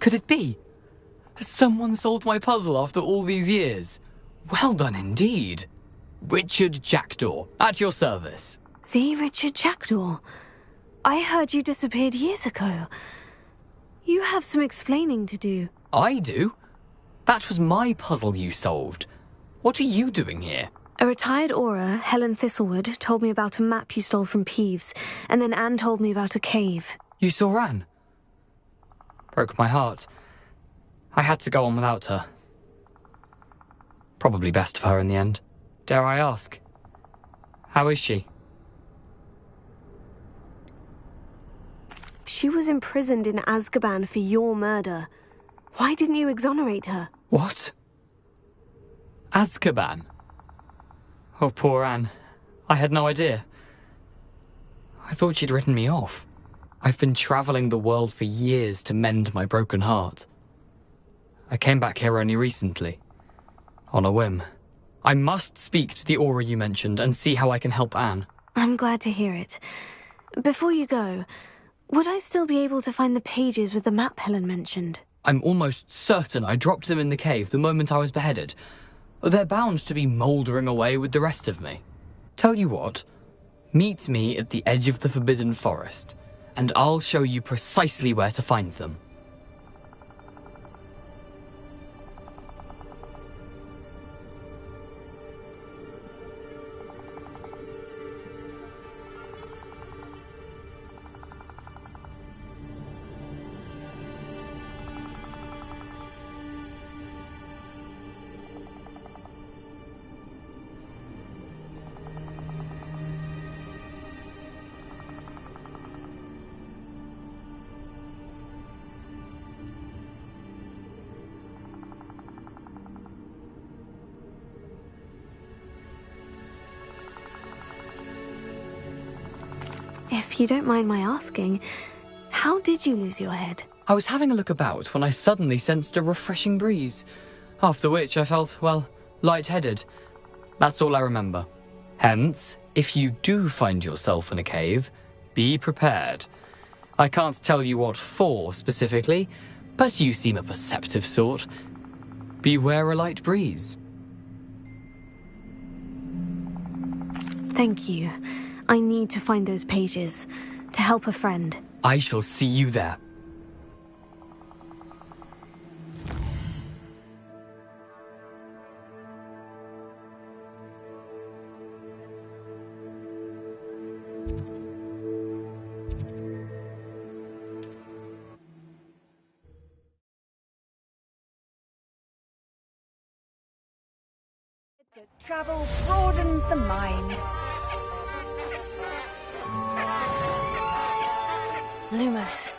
Could it be? Has someone solved my puzzle after all these years? Well done indeed. Richard Jackdaw, at your service. The Richard Jackdaw? I heard you disappeared years ago. You have some explaining to do. I do? That was my puzzle you solved. What are you doing here? A retired Aura, Helen Thistlewood, told me about a map you stole from Peeves, and then Anne told me about a cave. You saw Anne? Broke my heart. I had to go on without her. Probably best of her in the end. Dare I ask? How is she? She was imprisoned in Azkaban for your murder. Why didn't you exonerate her? What? Azkaban? Oh, poor Anne. I had no idea. I thought she'd written me off. I've been travelling the world for years to mend my broken heart. I came back here only recently. On a whim. I must speak to the Aura you mentioned and see how I can help Anne. I'm glad to hear it. Before you go, would I still be able to find the pages with the map Helen mentioned? I'm almost certain I dropped them in the cave the moment I was beheaded. They're bound to be mouldering away with the rest of me. Tell you what, meet me at the edge of the Forbidden Forest, and I'll show you precisely where to find them. If you don't mind my asking, how did you lose your head? I was having a look about when I suddenly sensed a refreshing breeze, after which I felt, well, lightheaded. That's all I remember. Hence, if you do find yourself in a cave, be prepared. I can't tell you what for specifically, but you seem a perceptive sort. Beware a light breeze. Thank you. I need to find those pages, to help a friend. I shall see you there. Travel broadens the mind. Lumos.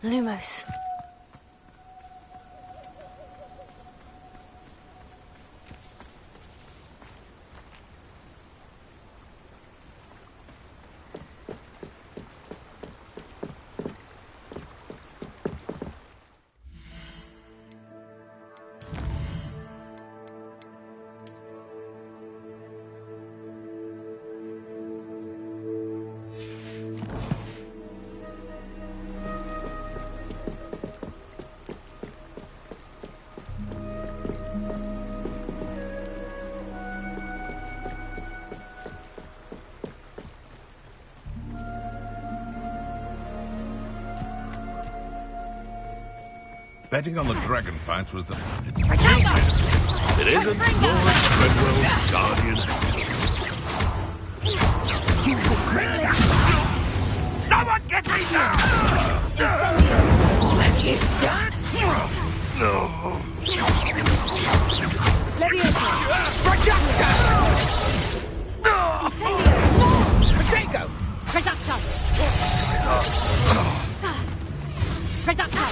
Lumos. Betting on the dragon fights was the... It's It isn't Lord Treadwell, Guardian. Someone get me down! What have you done? No. Leviosa! Projector! Incendio! Potato! Reductor! Reductor!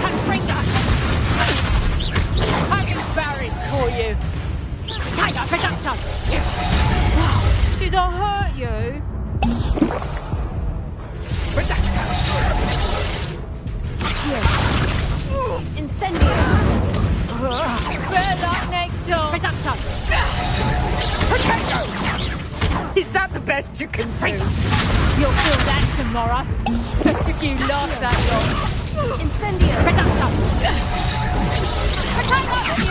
Confringo! Haggis berries for you! Tiger! Reductor! Did I hurt you? Incendio! Better luck next time. Reductor! Potato! Is that the best you can do? You'll feel that tomorrow. If you last that long. Incendio! Reductor!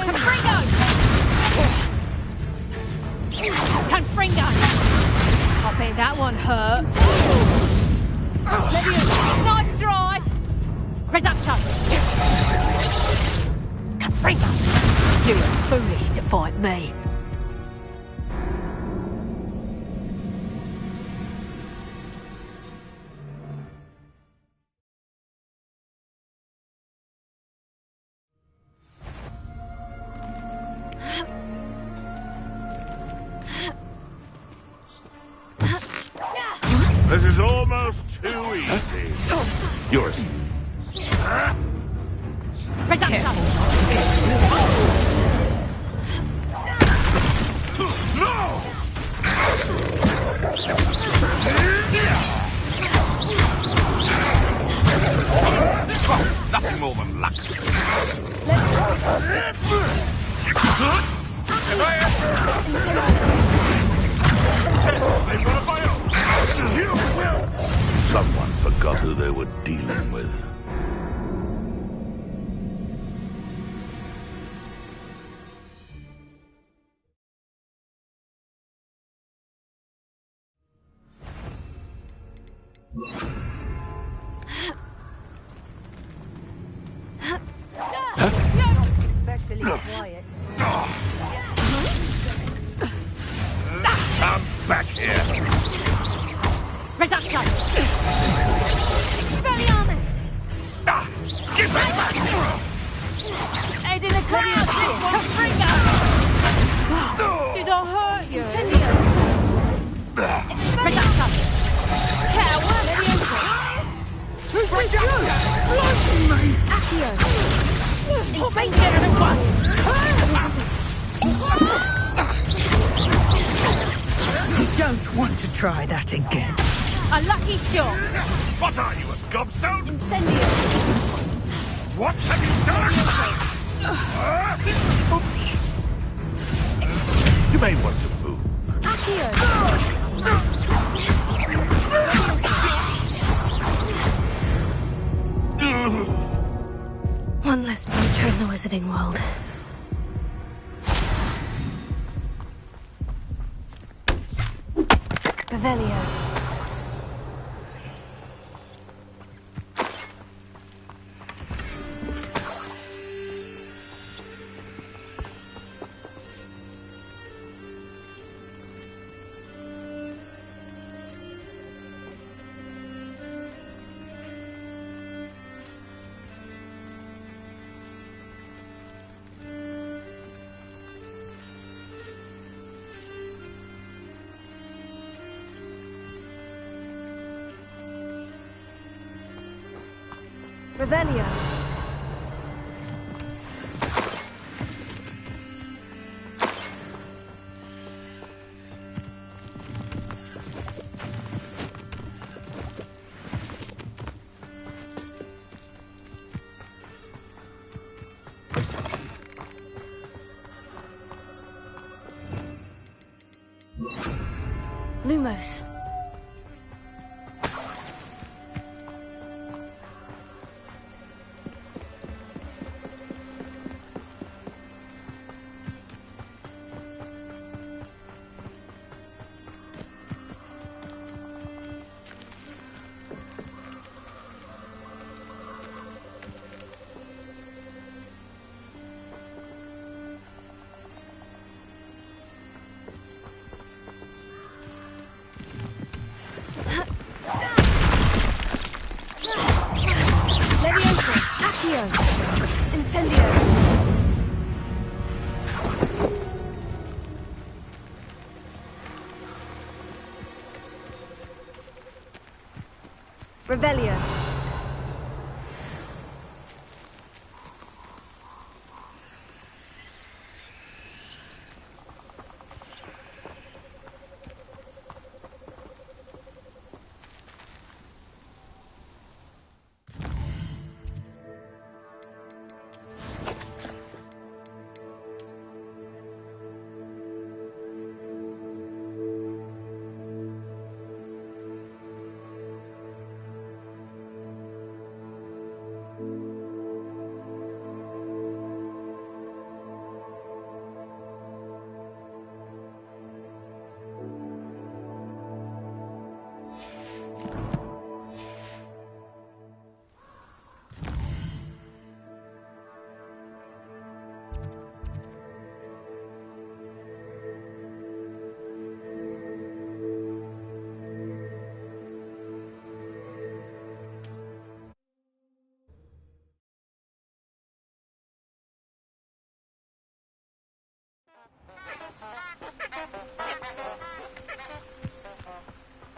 Confringo! Confringo! I bet that one hurt. Leviosa! Nice try. Reductor! Confringo! You were foolish to fight me. This is almost too easy. Yours. Reductor! No! Nothing more than luck. Someone forgot who they were dealing with. Quiet. Come back here. Reductor! Expelliarmus! Give that back! Head in the clouds. Confringo! Did I hurt you? Incendio! Reductor! Coward. Who's with you? Accio! You don't want to try that again. A lucky shot. What are you, a gobstone? Incendio! What have you done? Oops. You may want to move. Accio! One less poacher in the Wizarding World. Revelio. Revelio. Lumos. Incendio! Revelio.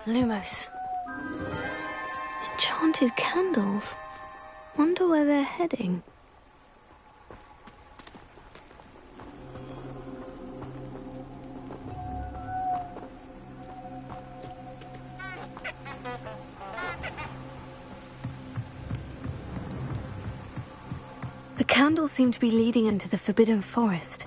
Lumos. Enchanted candles. Wonder where they're heading. The candles seem to be leading into the Forbidden Forest.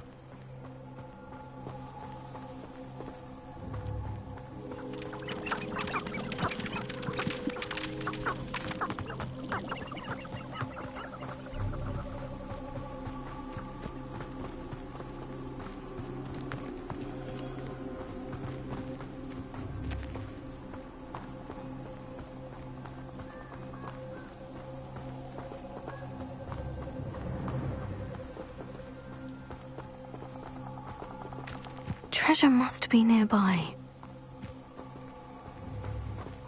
Treasure must be nearby.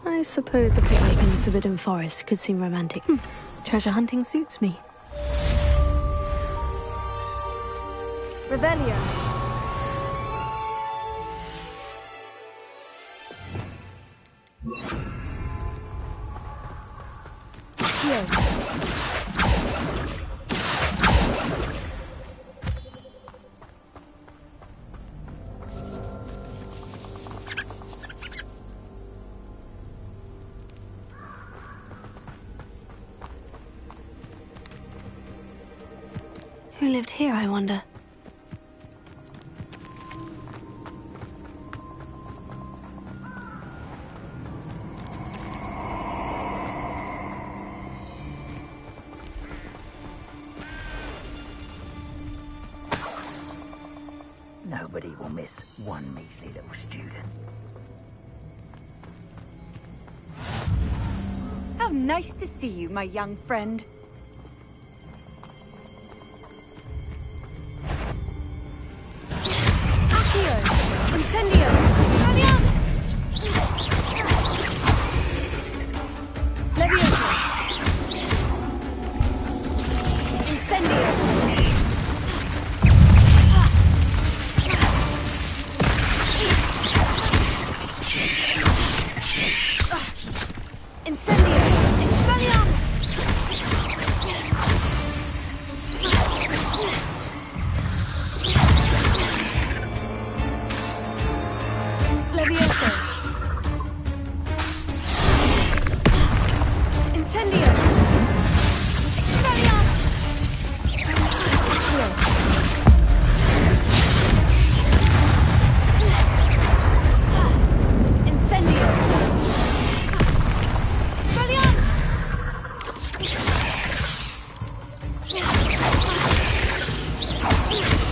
I suppose the picnic in the Forbidden Forest could seem romantic. Treasure hunting suits me. Revelio. Who lived here, I wonder? Nobody will miss one measly little student. How nice to see you, my young friend. Incendio! Leviosa! Incendio! Incendio! Expelliarmus! Levioso! Incendio! Expelliarmus! Incendio! Expelliarmus!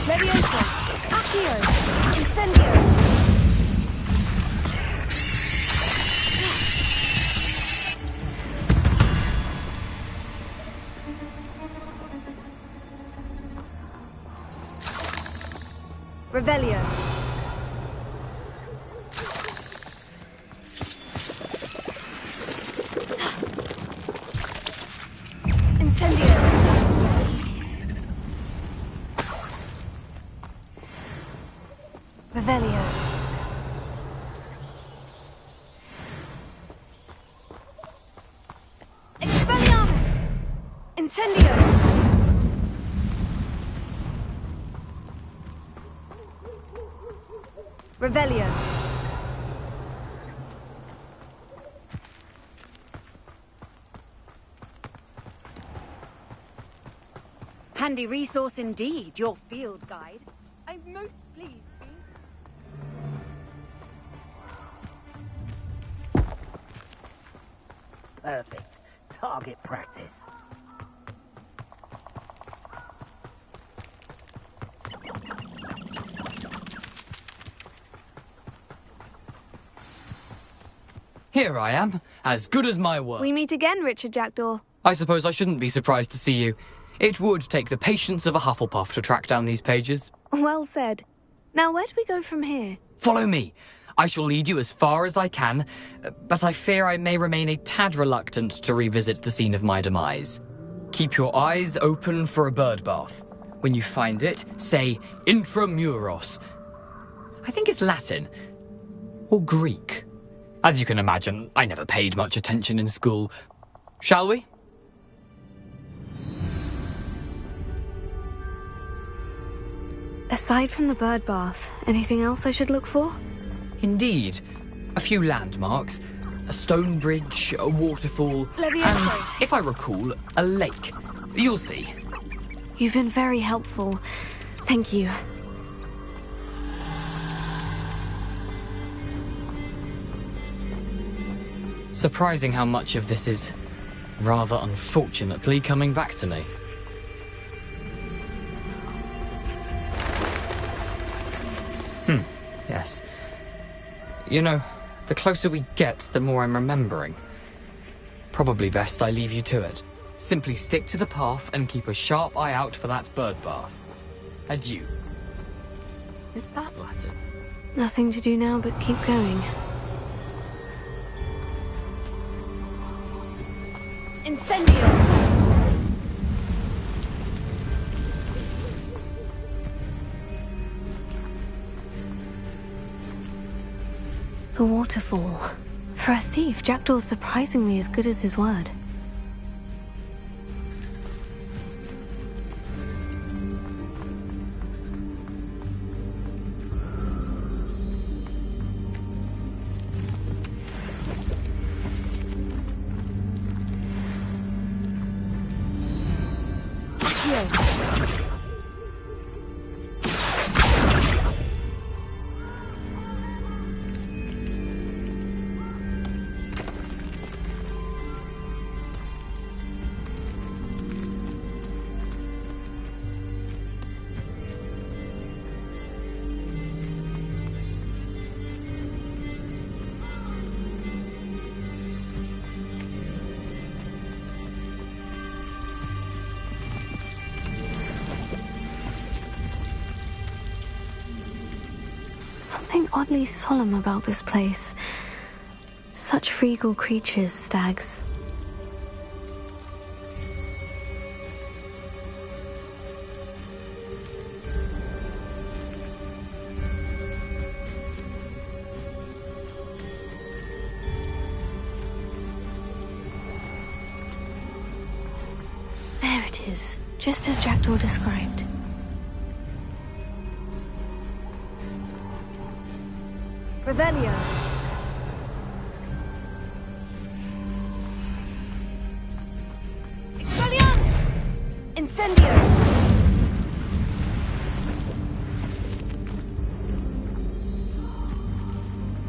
Levioso! Accio! Incendio! Revelio. Incendio. Revelio. Expelliarmus! Incendio! Revelio. Handy resource indeed, your field guide. I'm most pleased to be. Perfect. Target practice. Here I am, as good as my word. We meet again, Richard Jackdaw. I suppose I shouldn't be surprised to see you. It would take the patience of a Hufflepuff to track down these pages. Well said. Now, where do we go from here? Follow me. I shall lead you as far as I can, but I fear I may remain a tad reluctant to revisit the scene of my demise. Keep your eyes open for a bird bath. When you find it, say Intramuros. I think it's Latin. Or Greek. As you can imagine, I never paid much attention in school. Shall we? Aside from the bird bath, anything else I should look for? Indeed. A few landmarks, a stone bridge, a waterfall, Levioso. and, if I recall, a lake. You'll see. You've been very helpful. Thank you. Surprising how much of this is, rather unfortunately, coming back to me. Yes. You know, the closer we get, the more I'm remembering. Probably best I leave you to it. Simply stick to the path and keep a sharp eye out for that bird bath. Adieu. Is that Latin? Nothing to do now but keep going. Incendio! The waterfall. For a thief, Jackdaw's surprisingly as good as his word. Something oddly solemn about this place. Such regal creatures, stags. There it is, just as Jackdaw described. Revelio. Expelliarmus! Incendio!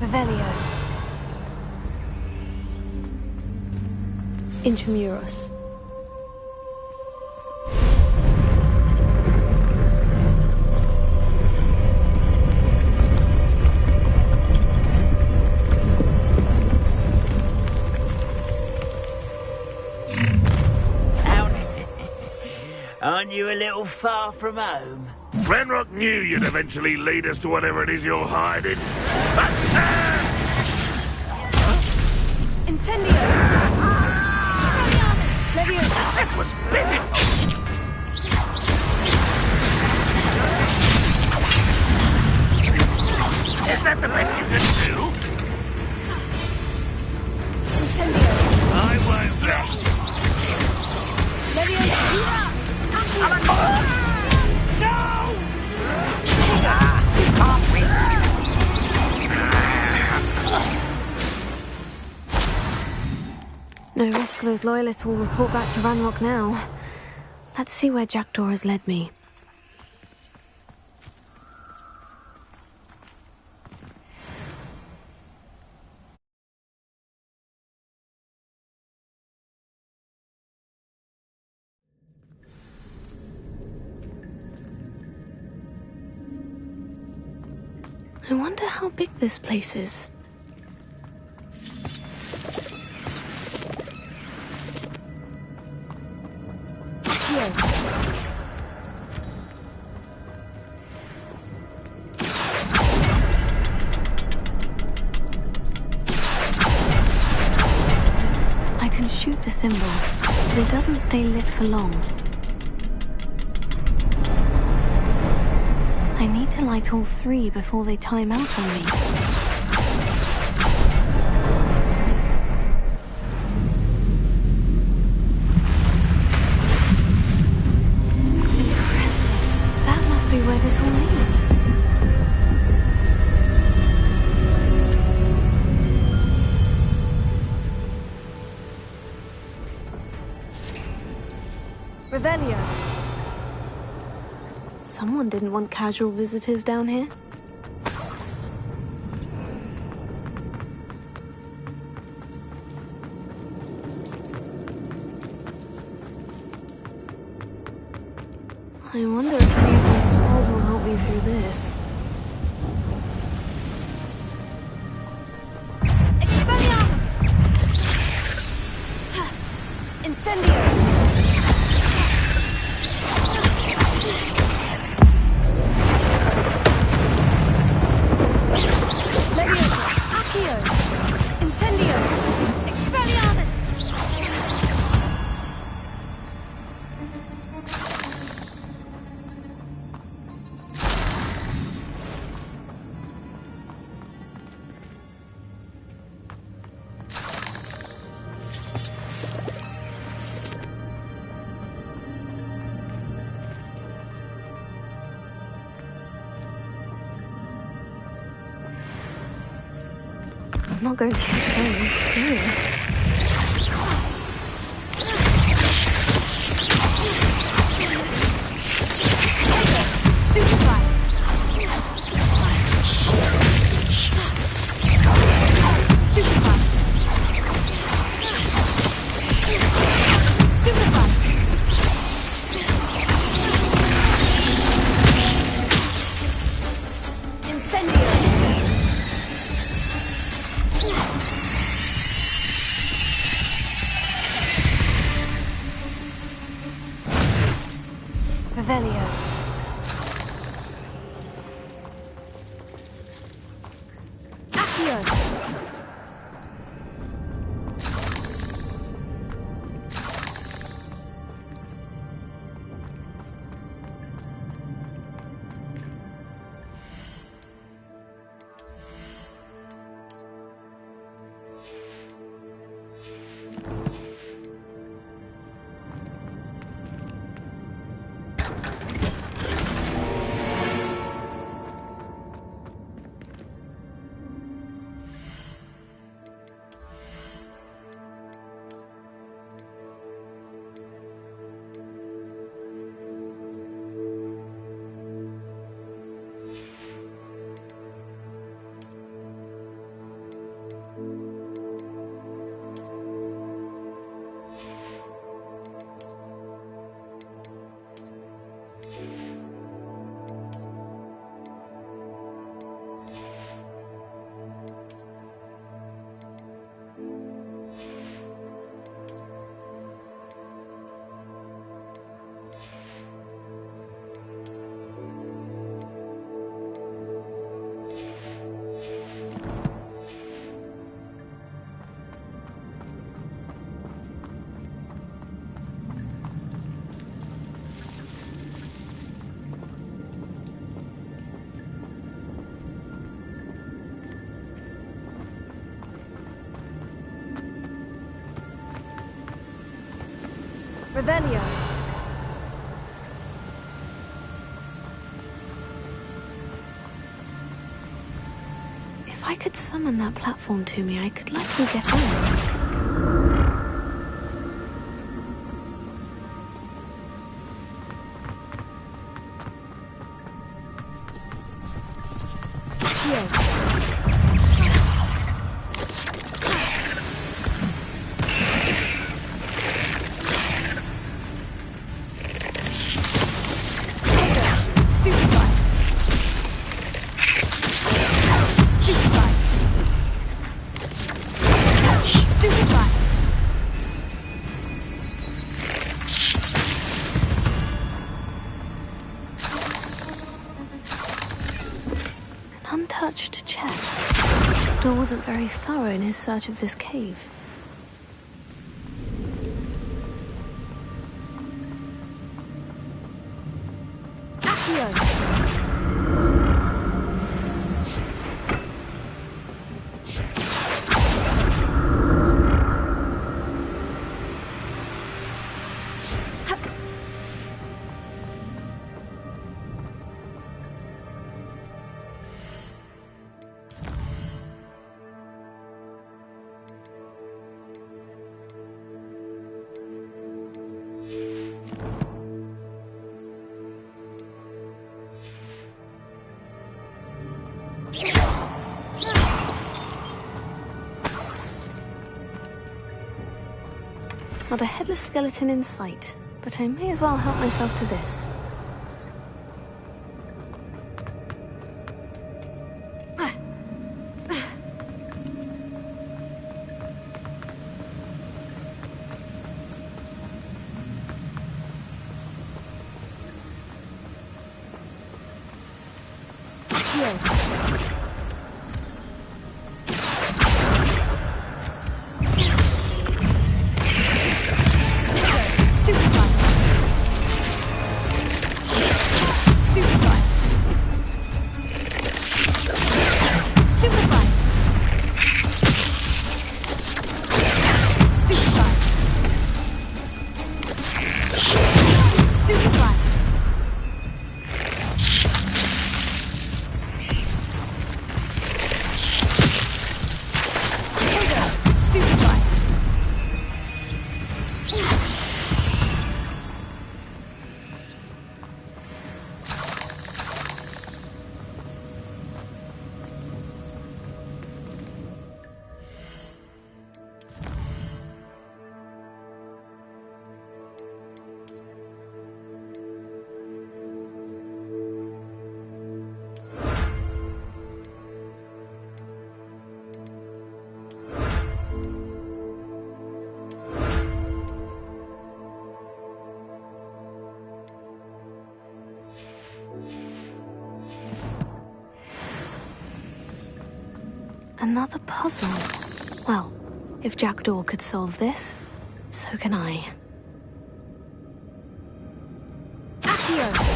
Revelio. Intramuros. Aren't you a little far from home? Renrock knew you'd eventually lead us to whatever it is you're hiding. Incendio! Expelliarmus! Leviosa! That was pitiful! Is that the best you can do? Incendio. I won't let. Leviosa. No risk those loyalists will report back to Ranrock now. Let's see where Jackdaw has led me. I wonder how big this place is. I can shoot the symbol, but it doesn't stay lit for long. I need to light all three before they time out on me. That must be where this all leads. Revelio. Someone didn't want casual visitors down here. I wonder if any of these spells will help me through this. Expelliarmus! Incendio! Leviosa! Accio! Incendio! Expelliarmus! I'm not going to touch those, do you? Stupefy! Stupefy! Stupefy! Incendio! Revelio. Accio. Revelio. If I could summon that platform to me, I could likely get on it. Untouched chest. Door wasn't very thorough in his search of this cave. Accio! Not a headless skeleton in sight, but I may as well help myself to this. Another puzzle. Well, if Jackdaw could solve this, so can I. Accio!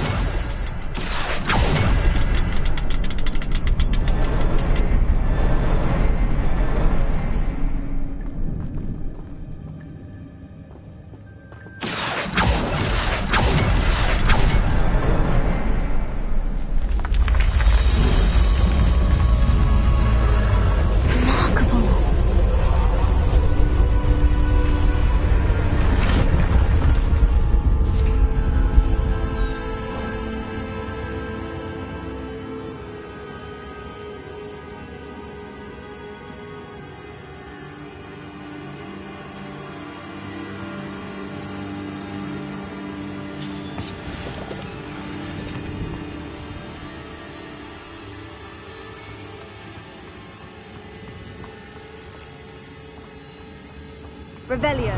Revelio.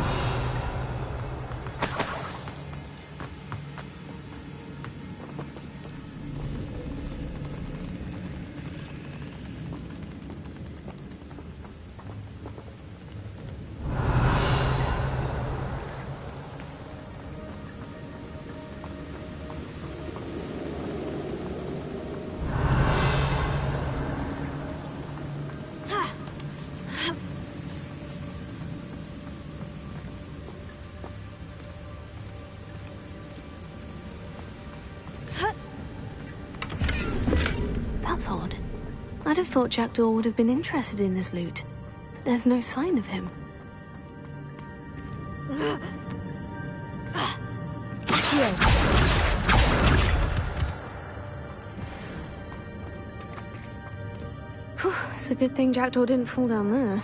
That's odd. I'd have thought Jackdaw would have been interested in this loot. There's no sign of him. Whew, it's a good thing Jackdaw didn't fall down there.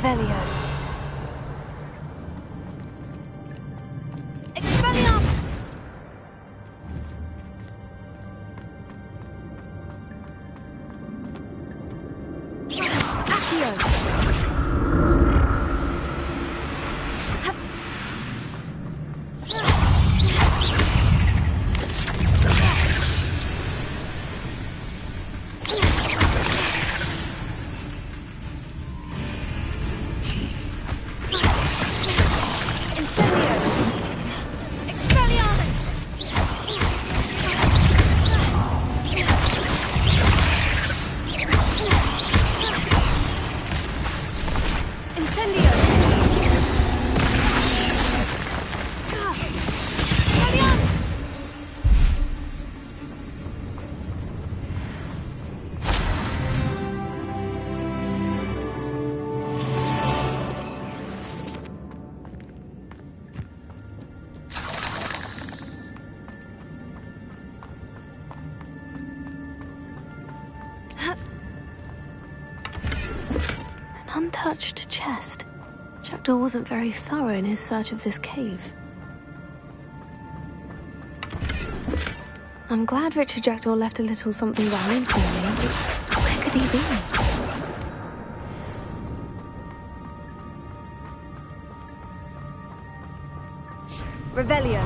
Revelio. Expelliarmus! Accio! Untouched chest. Jackdaw wasn't very thorough in his search of this cave. I'm glad Richard Jackdaw left a little something behind for me, but where could he be? Revelio.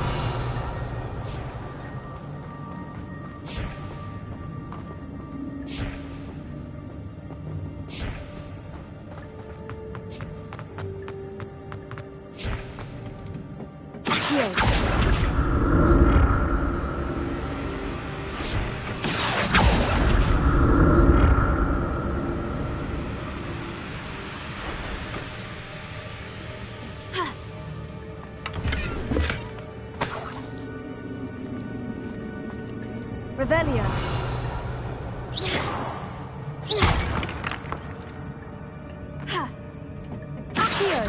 Revelio. Ha. Accio.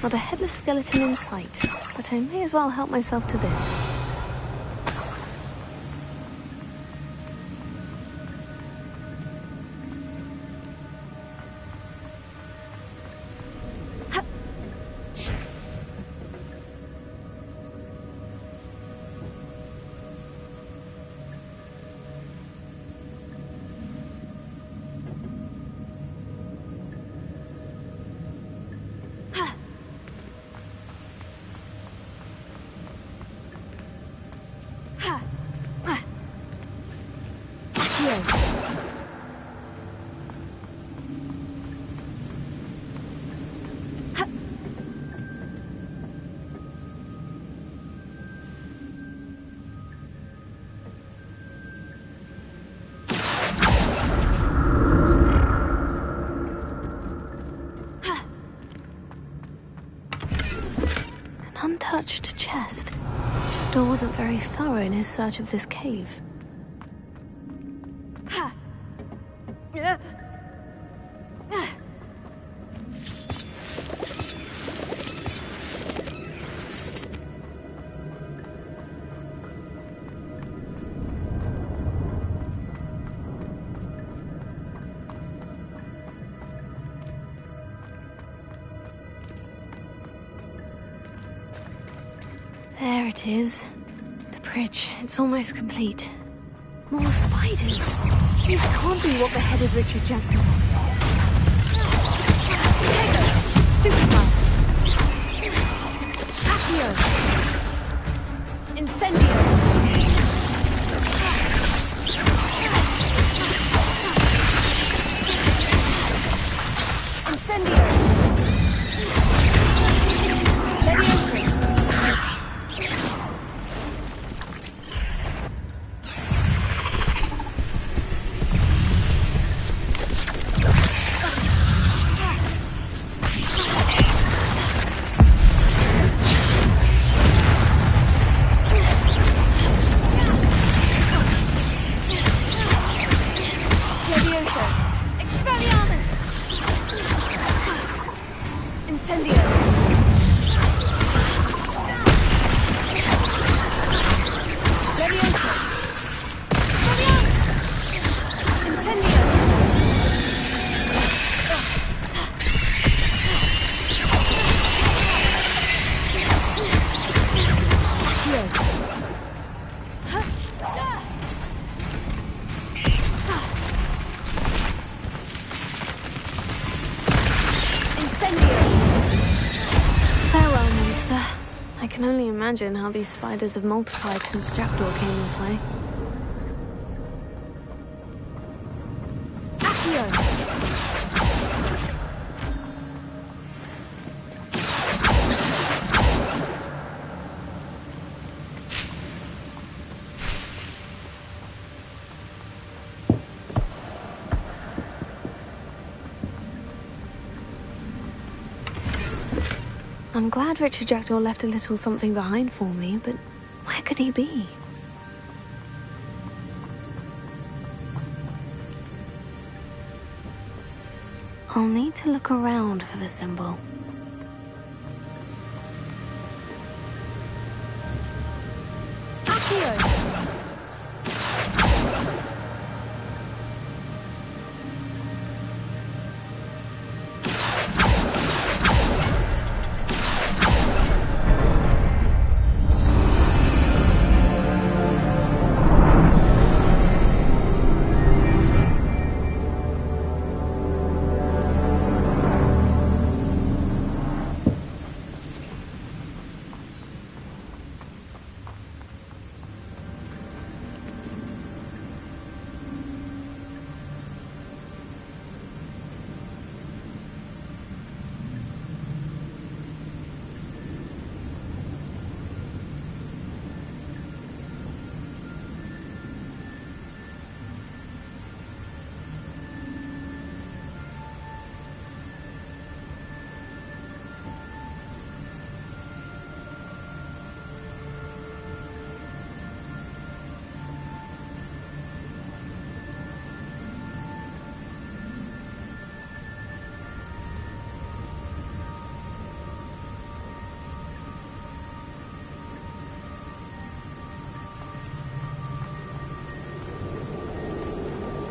Not a headless skeleton in sight, but I may as well help myself to this. Untouched chest. Jackdaw wasn't very thorough in his search of this cave. Ha! There it is. The bridge. It's almost complete. More spiders. These can't be what beheaded Richard Jackdaw. Stupefy. Accio. Incendio! Incendio! Leviosa! Farewell, monster. I can only imagine how these spiders have multiplied since Jackdaw came this way. Accio! I'm glad Richard Jackdaw left a little something behind for me, but where could he be? I'll need to look around for the symbol. Accio!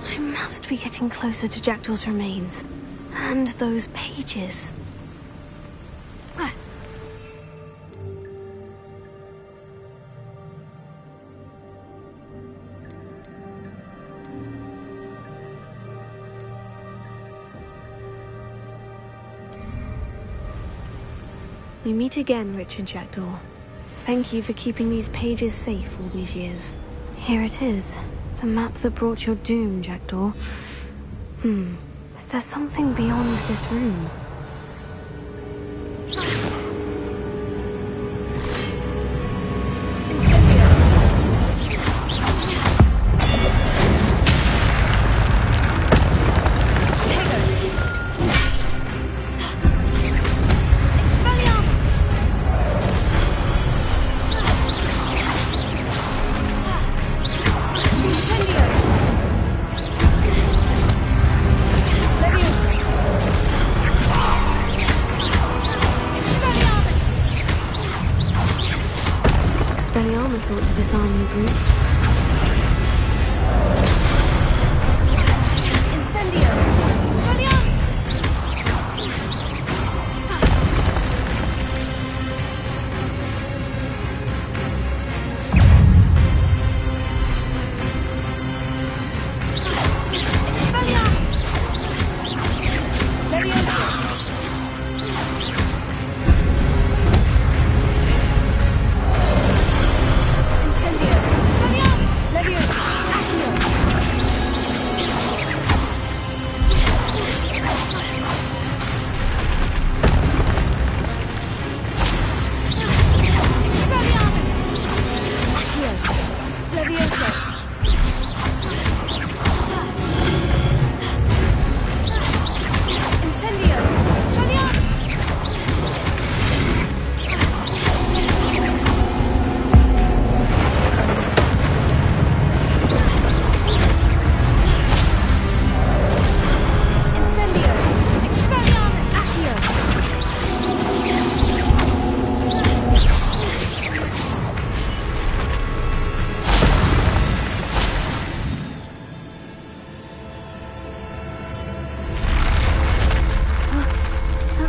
I must be getting closer to Jackdaw's remains. And those pages. We meet again, Richard Jackdaw. Thank you for keeping these pages safe all these years. Here it is. The map that brought your doom, Jackdaw. Is there something beyond this room? Expelliarmus thought to disarm you brutes. Incendio! Expelliarmus!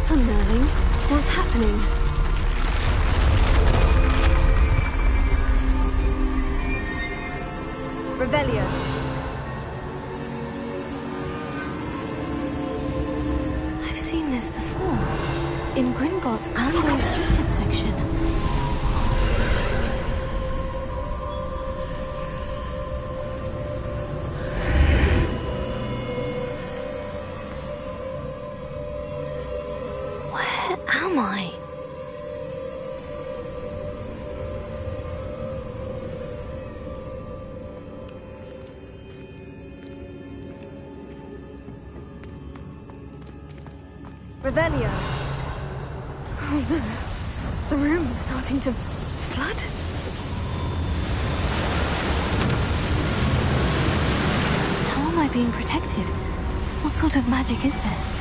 That's unnerving. What's happening? Revelio. I've seen this before. In Gringotts and the restricted section. Where am I? Revelio. Oh no. The room is starting to flood. How am I being protected? What sort of magic is this?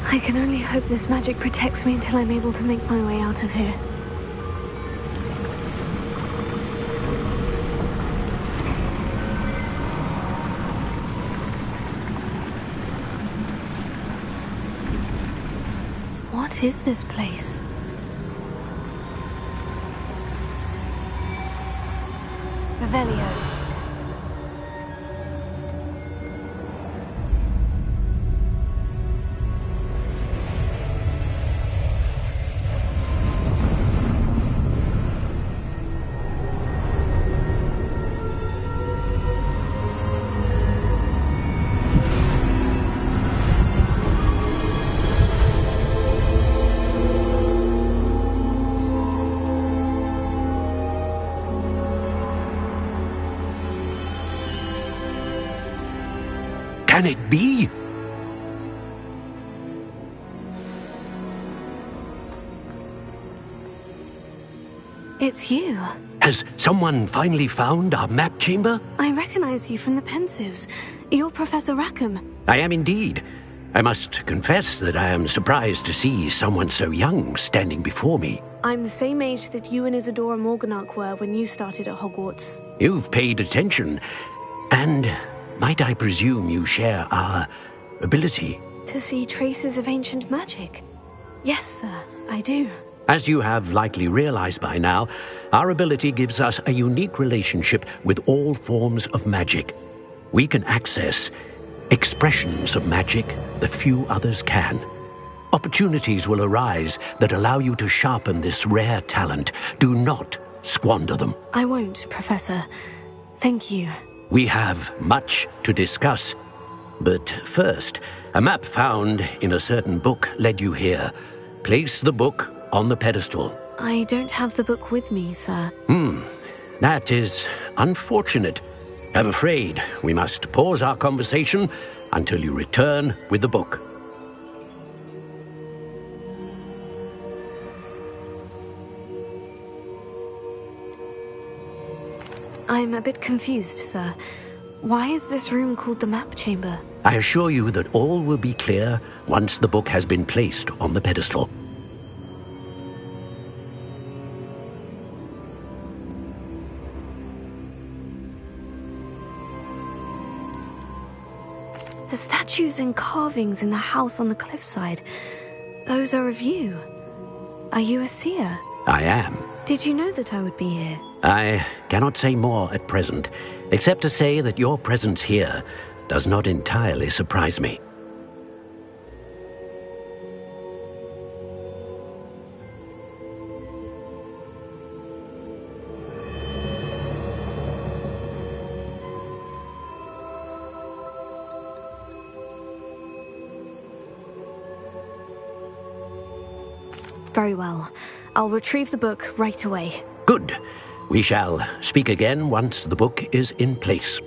I can only hope this magic protects me until I'm able to make my way out of here. What is this place? Revelio. Can it be? It's you. Has someone finally found our map chamber? I recognize you from the Pensives. You're Professor Rackham. I am indeed. I must confess that I am surprised to see someone so young standing before me. I'm the same age that you and Isadora Morganach were when you started at Hogwarts. You've paid attention, and might I presume you share our ability? To see traces of ancient magic? Yes, sir, I do. As you have likely realized by now, our ability gives us a unique relationship with all forms of magic. We can access expressions of magic that few others can. Opportunities will arise that allow you to sharpen this rare talent. Do not squander them. I won't, Professor. Thank you. We have much to discuss. But first, a map found in a certain book led you here. Place the book on the pedestal. I don't have the book with me, sir. That is unfortunate. I'm afraid we must pause our conversation until you return with the book. I'm a bit confused, sir. Why is this room called the map chamber? I assure you that all will be clear once the book has been placed on the pedestal. The statues and carvings in the house on the cliffside, those are of you. Are you a seer? I am. Did you know that I would be here? I cannot say more at present, except to say that your presence here does not entirely surprise me. Very well. I'll retrieve the book right away. Good. We shall speak again once the book is in place.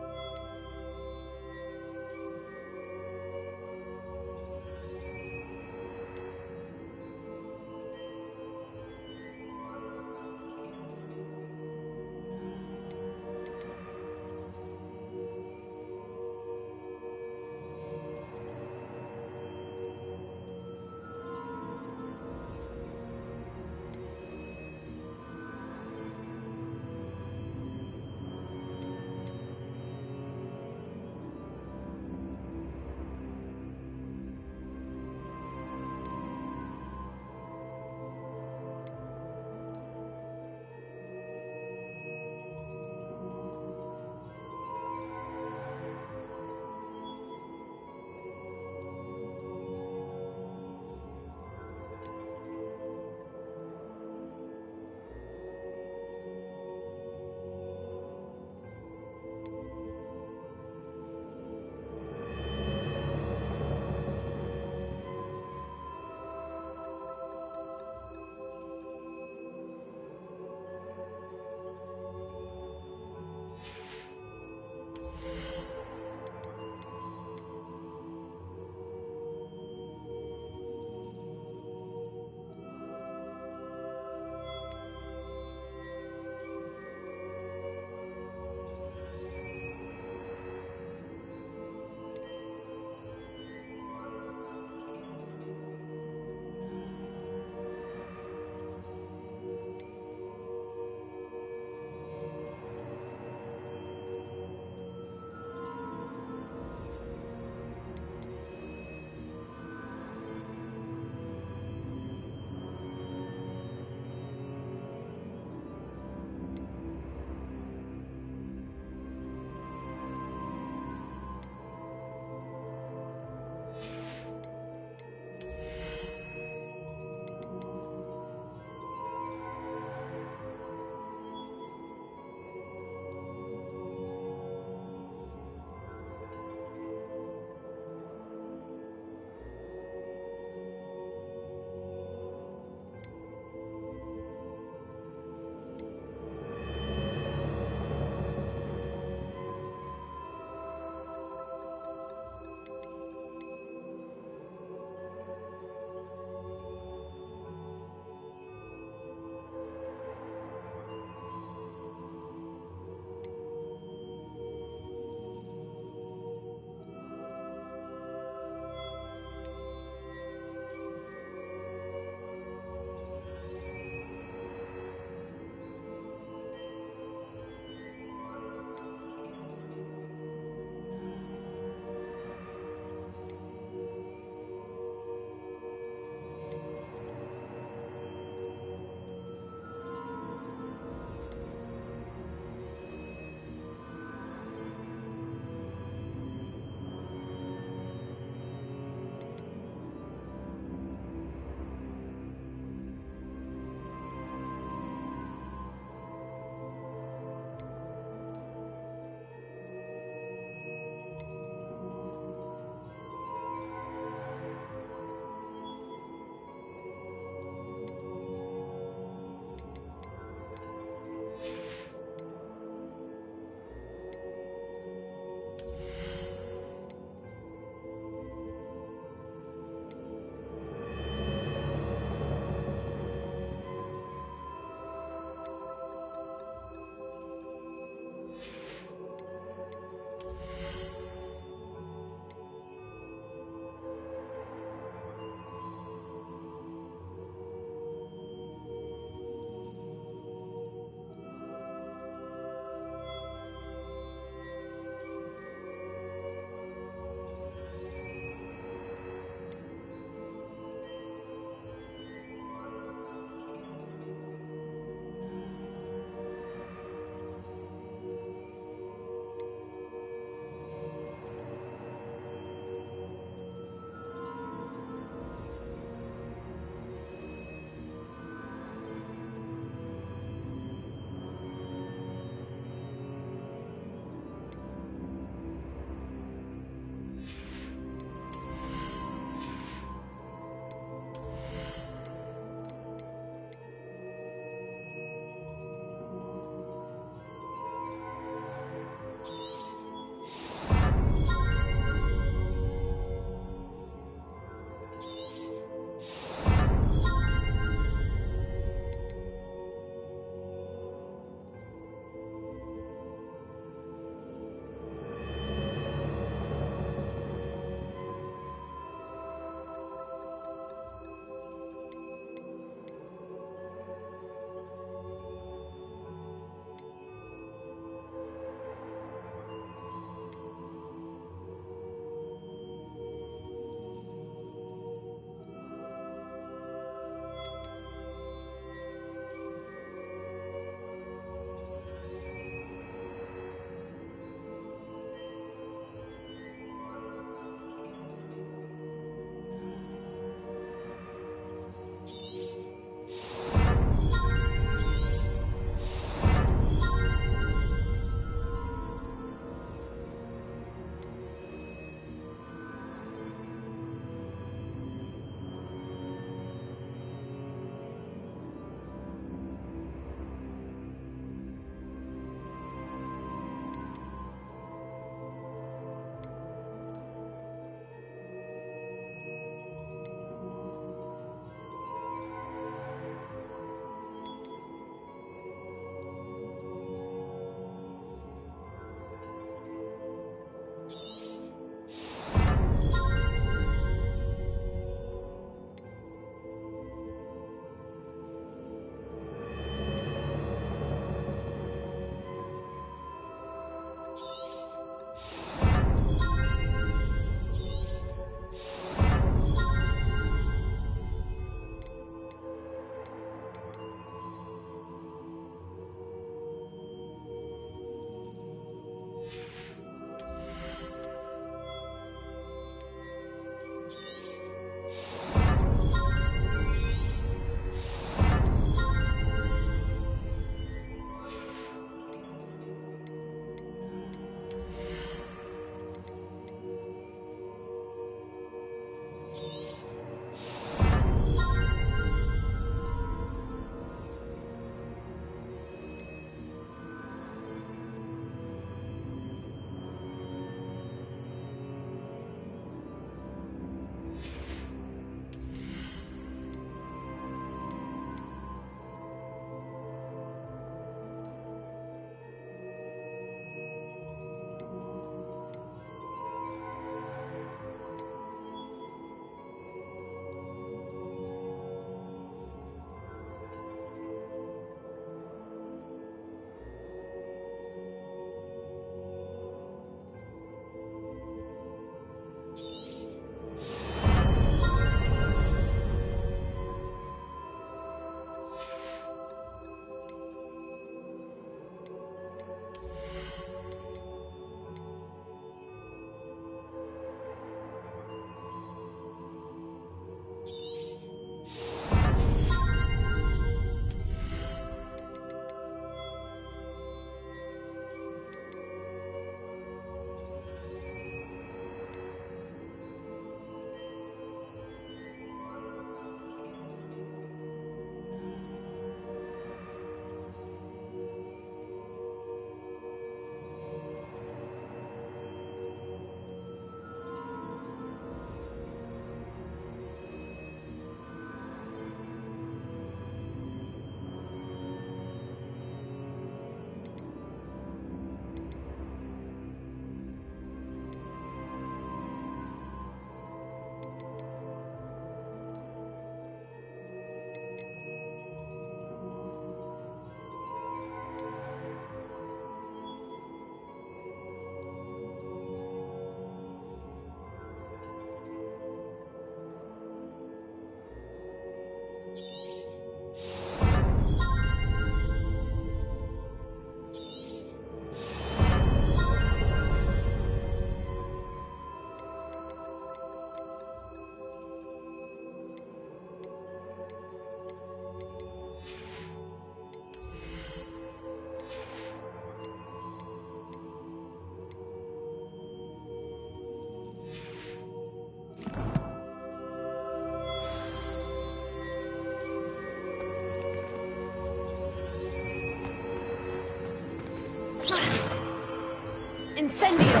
Incendio!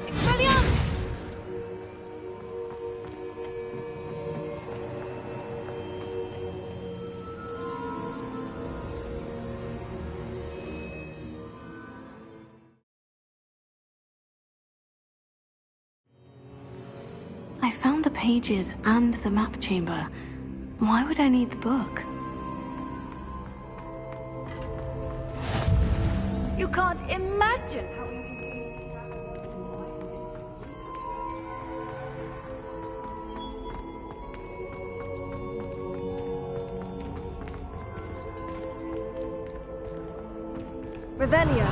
Expelliarmus! I found the pages and the map chamber. Why would I need the book? You can't imagine how... Revelio.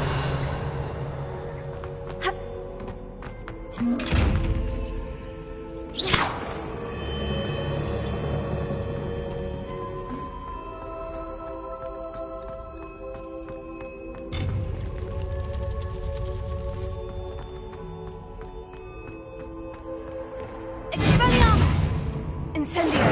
Expelliarmus! Incendio!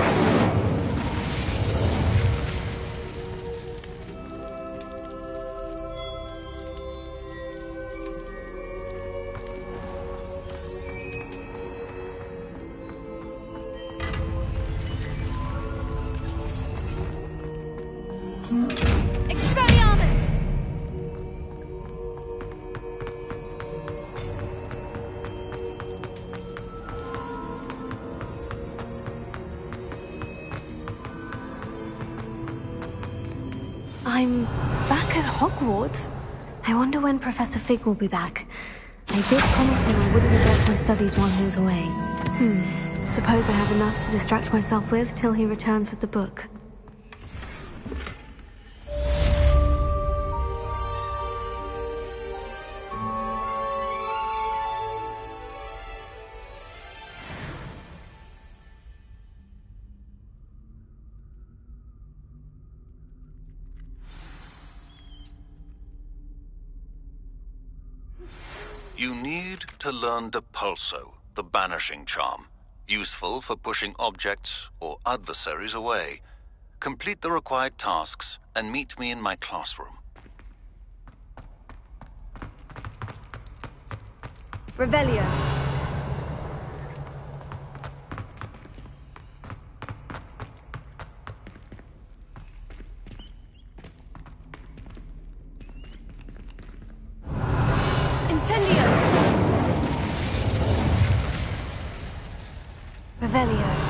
Expelliarmus! I'm back at Hogwarts. I wonder when Professor Fig will be back. I did promise him I wouldn't neglect my studies while he was away. Suppose I have enough to distract myself with till he returns with the book. You need to learn Depulso, the banishing charm. Useful for pushing objects or adversaries away. Complete the required tasks and meet me in my classroom. Revelio. Incendio! Revelio.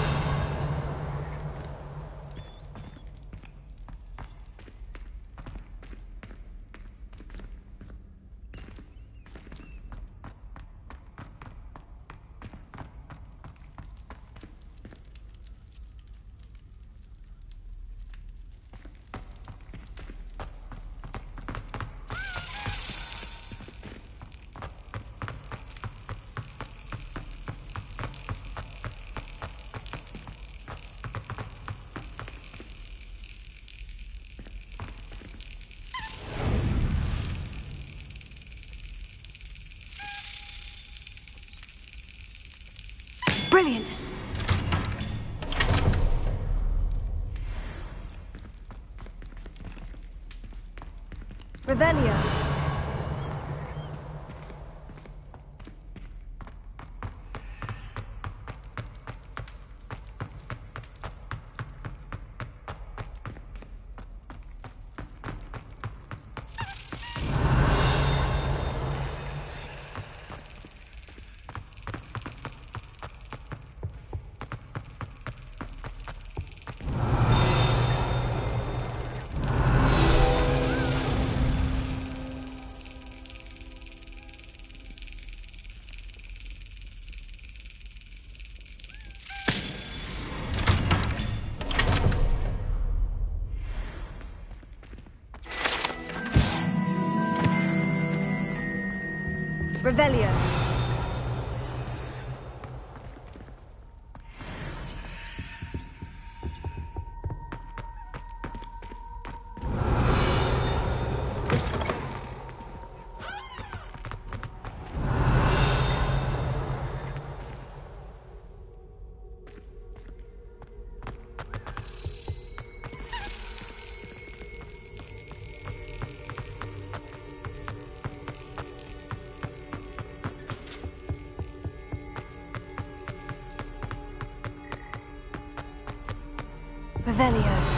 Brilliant! Revelio. Revelio. Revelio.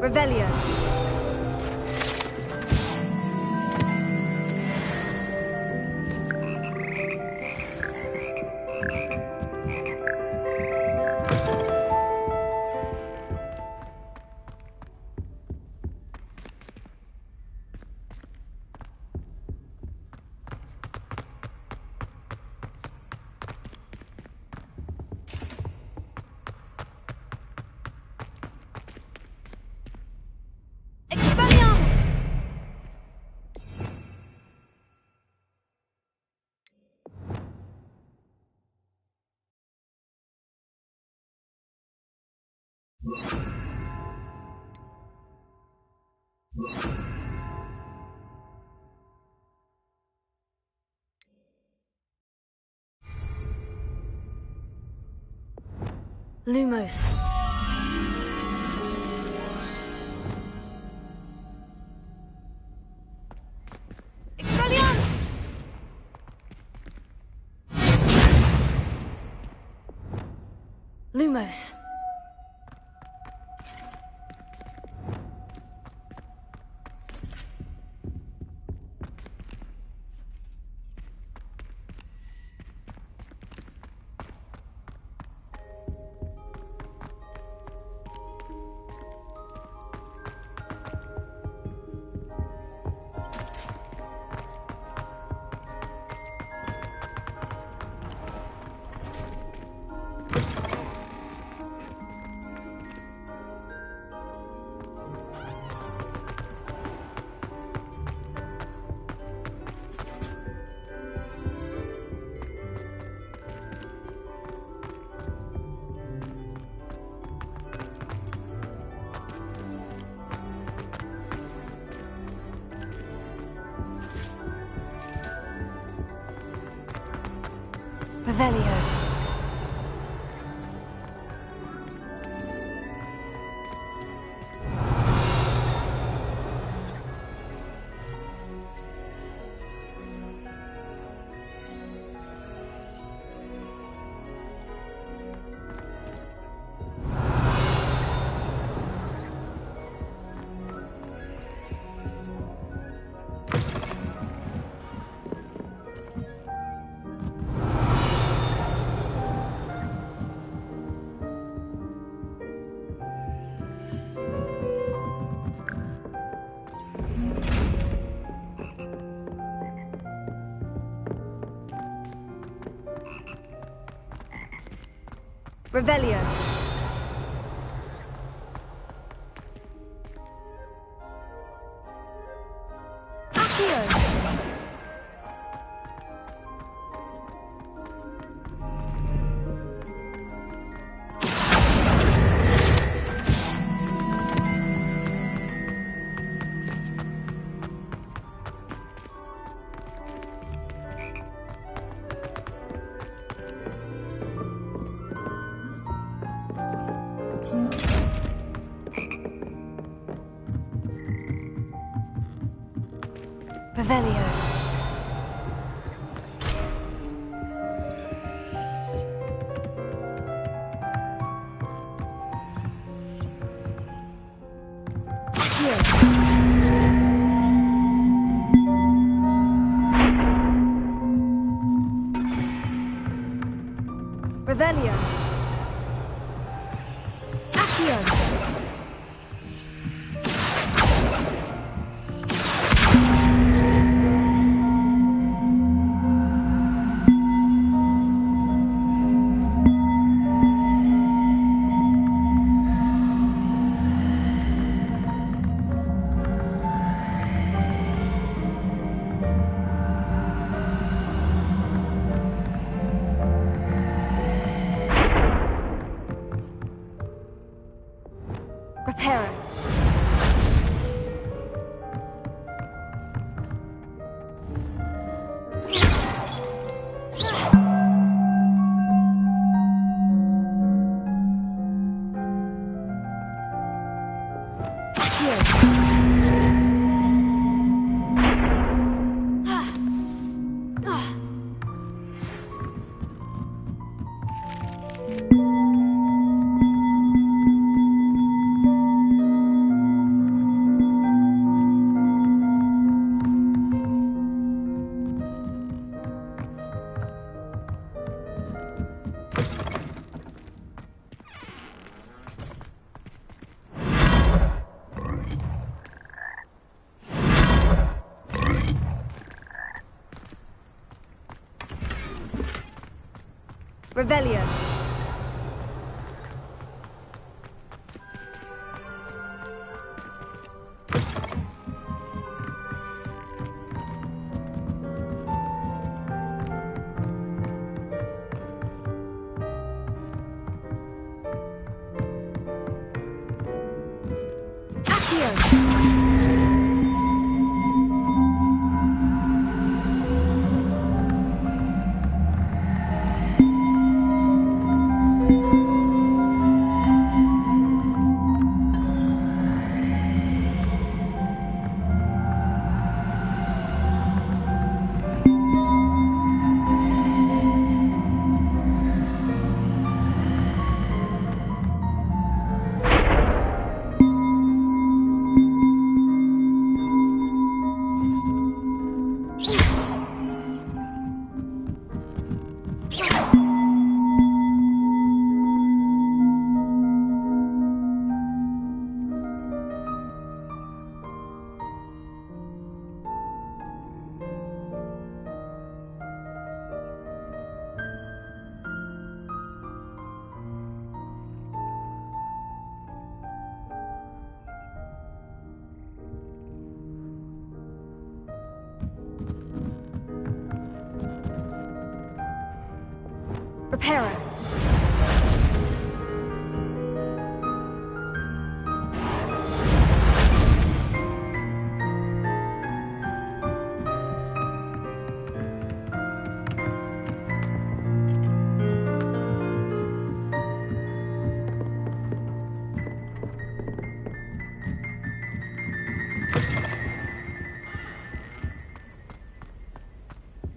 Revelio. Lumos. Expelliarmus! Lumos. Revelio. Revelio. Accio. Revelio. Revelio. Accio. Reparo. Revelio. Accio. Reparo.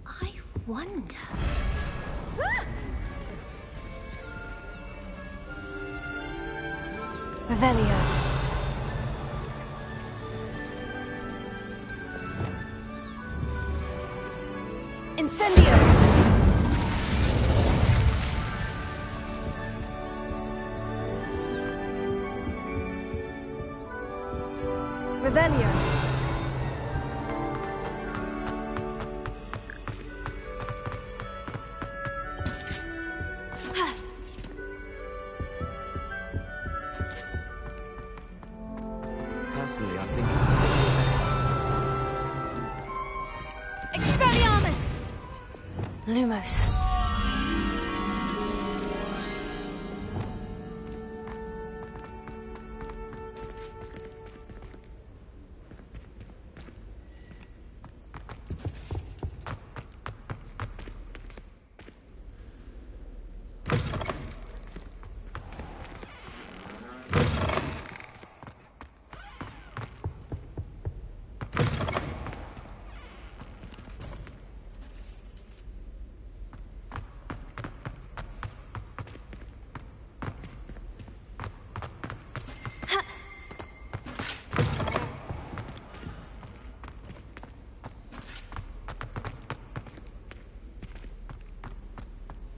I wonder. Revelio. Incendio. Revelio. Lumos.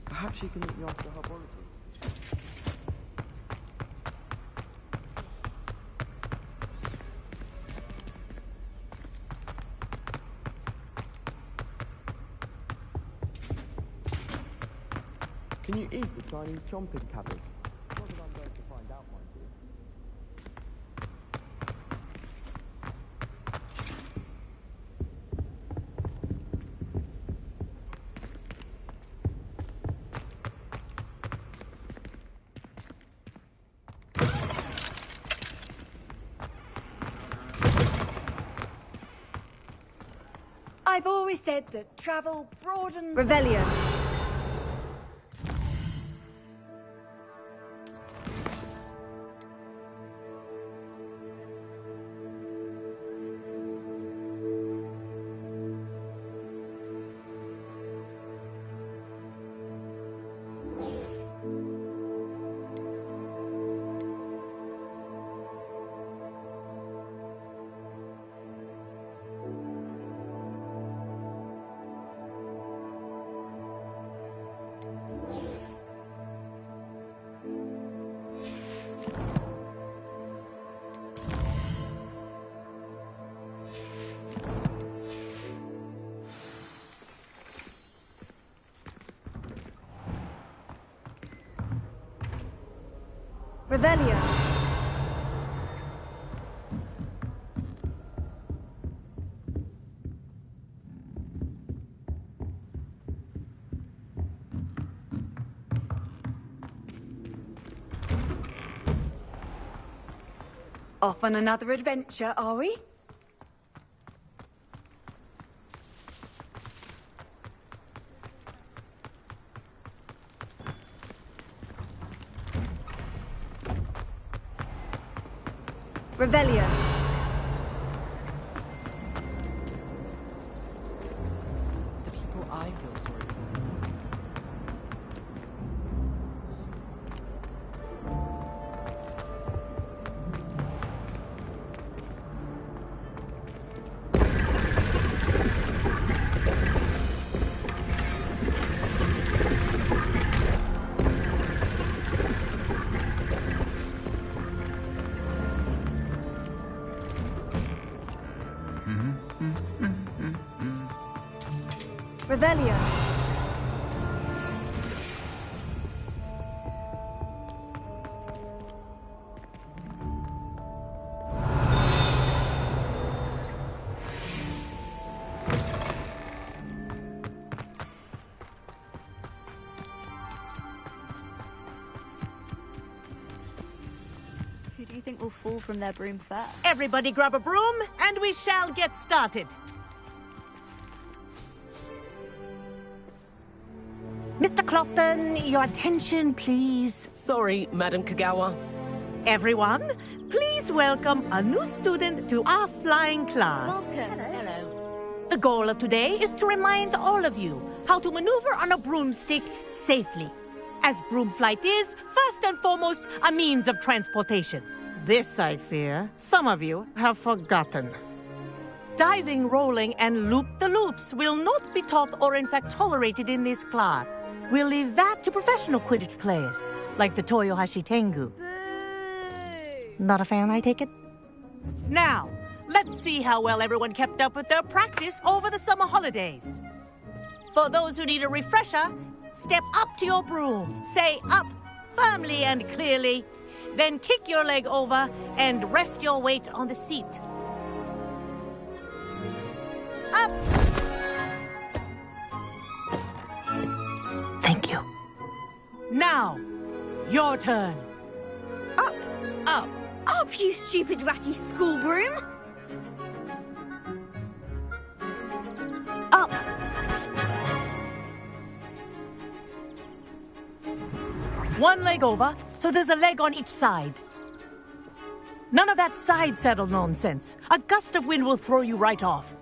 Perhaps she can meet me after Herbology. Can you eat the Chinese chomping cabbage? Not that I'm going to find out, mind you. I've always said that travel broadens... Revelio. Revelio. Off on another adventure, are we? Revelio. The people I feel sorry for. Revelio. Who do you think will fall from their broom first? Everybody grab a broom, and we shall get started. Mr. Clopton, your attention, please. Sorry, Madam Kagawa. Everyone, please welcome a new student to our flying class. Welcome. Hello. The goal of today is to remind all of you how to maneuver on a broomstick safely, as broom flight is, first and foremost, a means of transportation. This, I fear, some of you have forgotten. Diving, rolling, and loop-the-loops will not be taught or in fact tolerated in this class. We'll leave that to professional Quidditch players, like the Toyohashi Tengu. Boo! Not a fan, I take it? Now, let's see how well everyone kept up with their practice over the summer holidays. For those who need a refresher, step up to your broom, say up firmly and clearly, then kick your leg over and rest your weight on the seat. Up! Now, your turn. Up. Up. Up, you stupid ratty school broom. Up. One leg over, so there's a leg on each side. None of that side saddle nonsense. A gust of wind will throw you right off.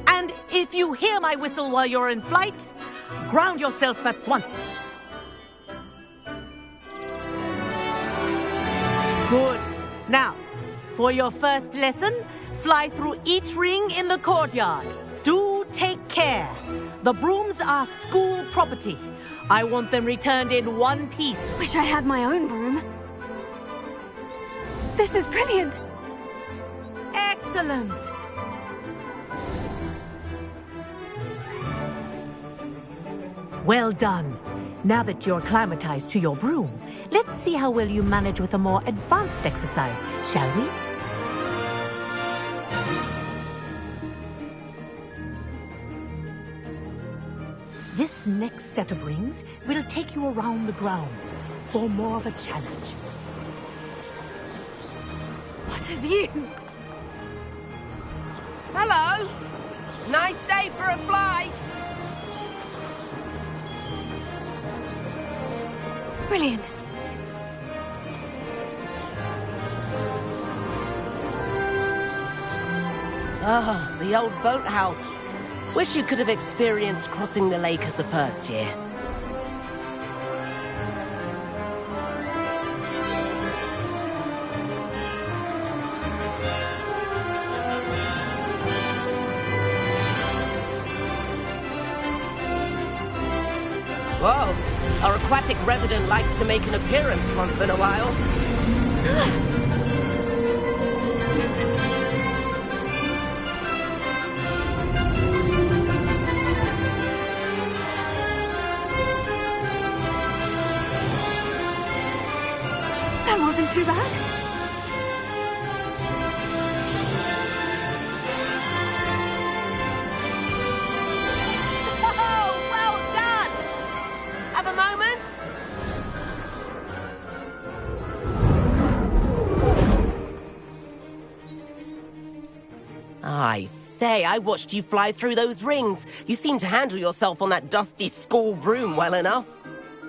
And if you hear my whistle while you're in flight, ground yourself at once. Good. Now, for your first lesson, fly through each ring in the courtyard. Do take care. The brooms are school property. I want them returned in one piece. Wish I had my own broom. This is brilliant. Excellent. Well done. Now that you're acclimatized to your broom, let's see how well you manage with a more advanced exercise, shall we? This next set of rings will take you around the grounds for more of a challenge. What a view! Hello! Nice day for a flight! Brilliant. Ah, the old boathouse. Wish you could have experienced crossing the lake as a first year. Whoa, our aquatic resident likes to make an appearance once in a while. That wasn't too bad. Oh, well done! Have a moment? I say, I watched you fly through those rings. You seem to handle yourself on that dusty school broom well enough.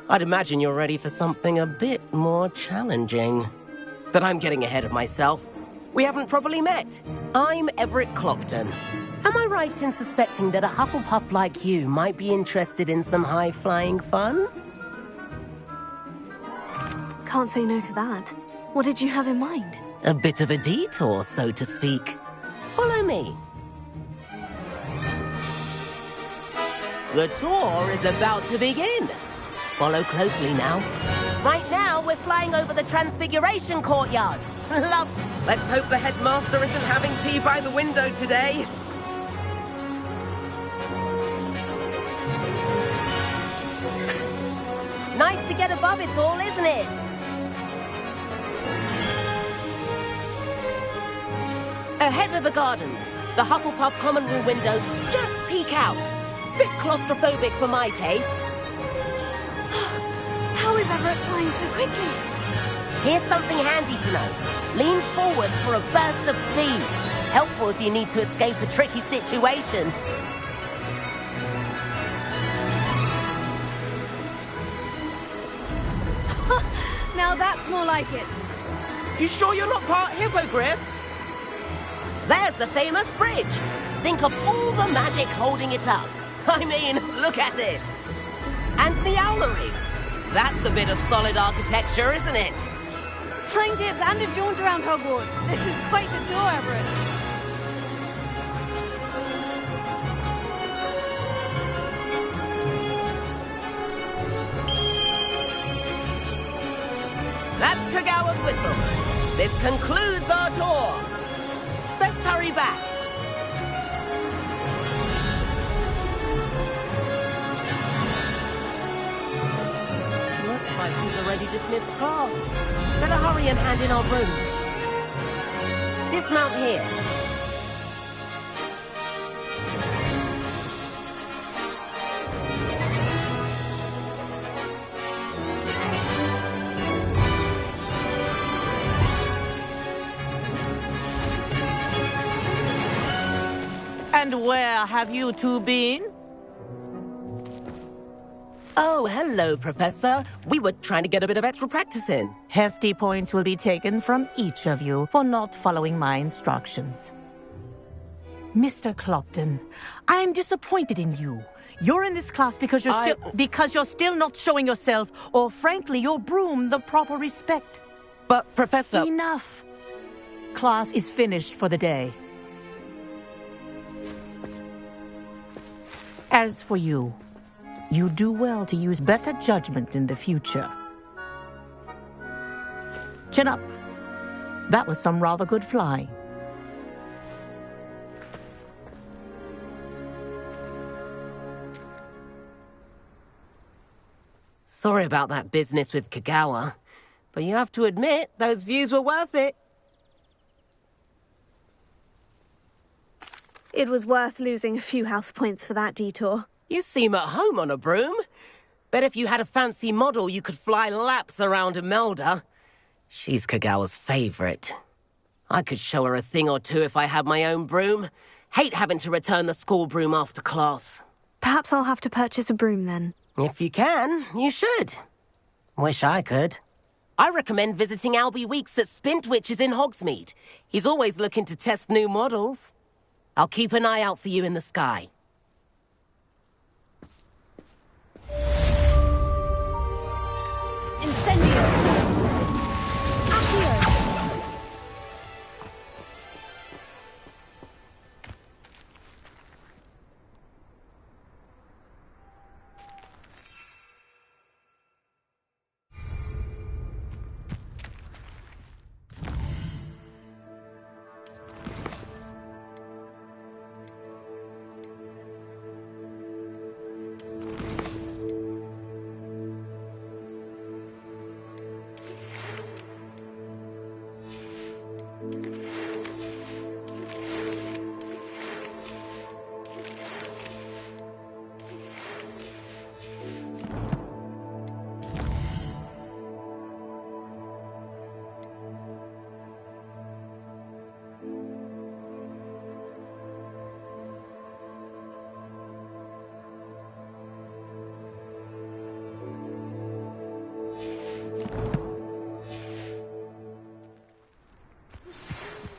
I'd imagine you're ready for something a bit more challenging. But I'm getting ahead of myself. We haven't properly met. I'm Everett Clopton. Am I right in suspecting that a Hufflepuff like you might be interested in some high-flying fun? Can't say no to that. What did you have in mind? A bit of a detour, so to speak. Follow me. The tour is about to begin. Follow closely now. Right now, we're flying over the Transfiguration Courtyard. Love. Let's hope the headmaster isn't having tea by the window today. Nice to get above it all, isn't it? Ahead of the gardens, the Hufflepuff common room windows just peek out. Bit claustrophobic for my taste. How is Everett flying so quickly? Here's something handy to know. Lean forward for a burst of speed. Helpful if you need to escape a tricky situation. Now that's more like it. You sure you're not part Hippogriff? There's the famous bridge. Think of all the magic holding it up. I mean, look at it. And the owlery. That's a bit of solid architecture, isn't it? Flying tips and a jaunt around Hogwarts. This is quite the tour, Everett. That's Kagawa's whistle. This concludes our tour. Best hurry back. Looks like we've already dismissed class. Better hurry and hand in our brooms. Dismount here. And where have you two been? Oh, hello, Professor. We were trying to get a bit of extra practice in. Hefty points will be taken from each of you for not following my instructions. Mr. Clopton, I'm disappointed in you. You're in this class because you're still not showing yourself, or frankly, your broom the proper respect. But, Professor... Enough. Class is finished for the day. As for you, you do well to use better judgment in the future. Chin up. That was some rather good flying. Sorry about that business with Kagawa, but you have to admit, those views were worth it. It was worth losing a few house points for that detour. You seem at home on a broom. Bet if you had a fancy model, you could fly laps around Imelda. She's Kagawa's favorite. I could show her a thing or two if I had my own broom. Hate having to return the school broom after class. Perhaps I'll have to purchase a broom then. If you can, you should. Wish I could. I recommend visiting Albie Weeks at Spintwitches in Hogsmeade. He's always looking to test new models. I'll keep an eye out for you in the sky. Incendio! Accio!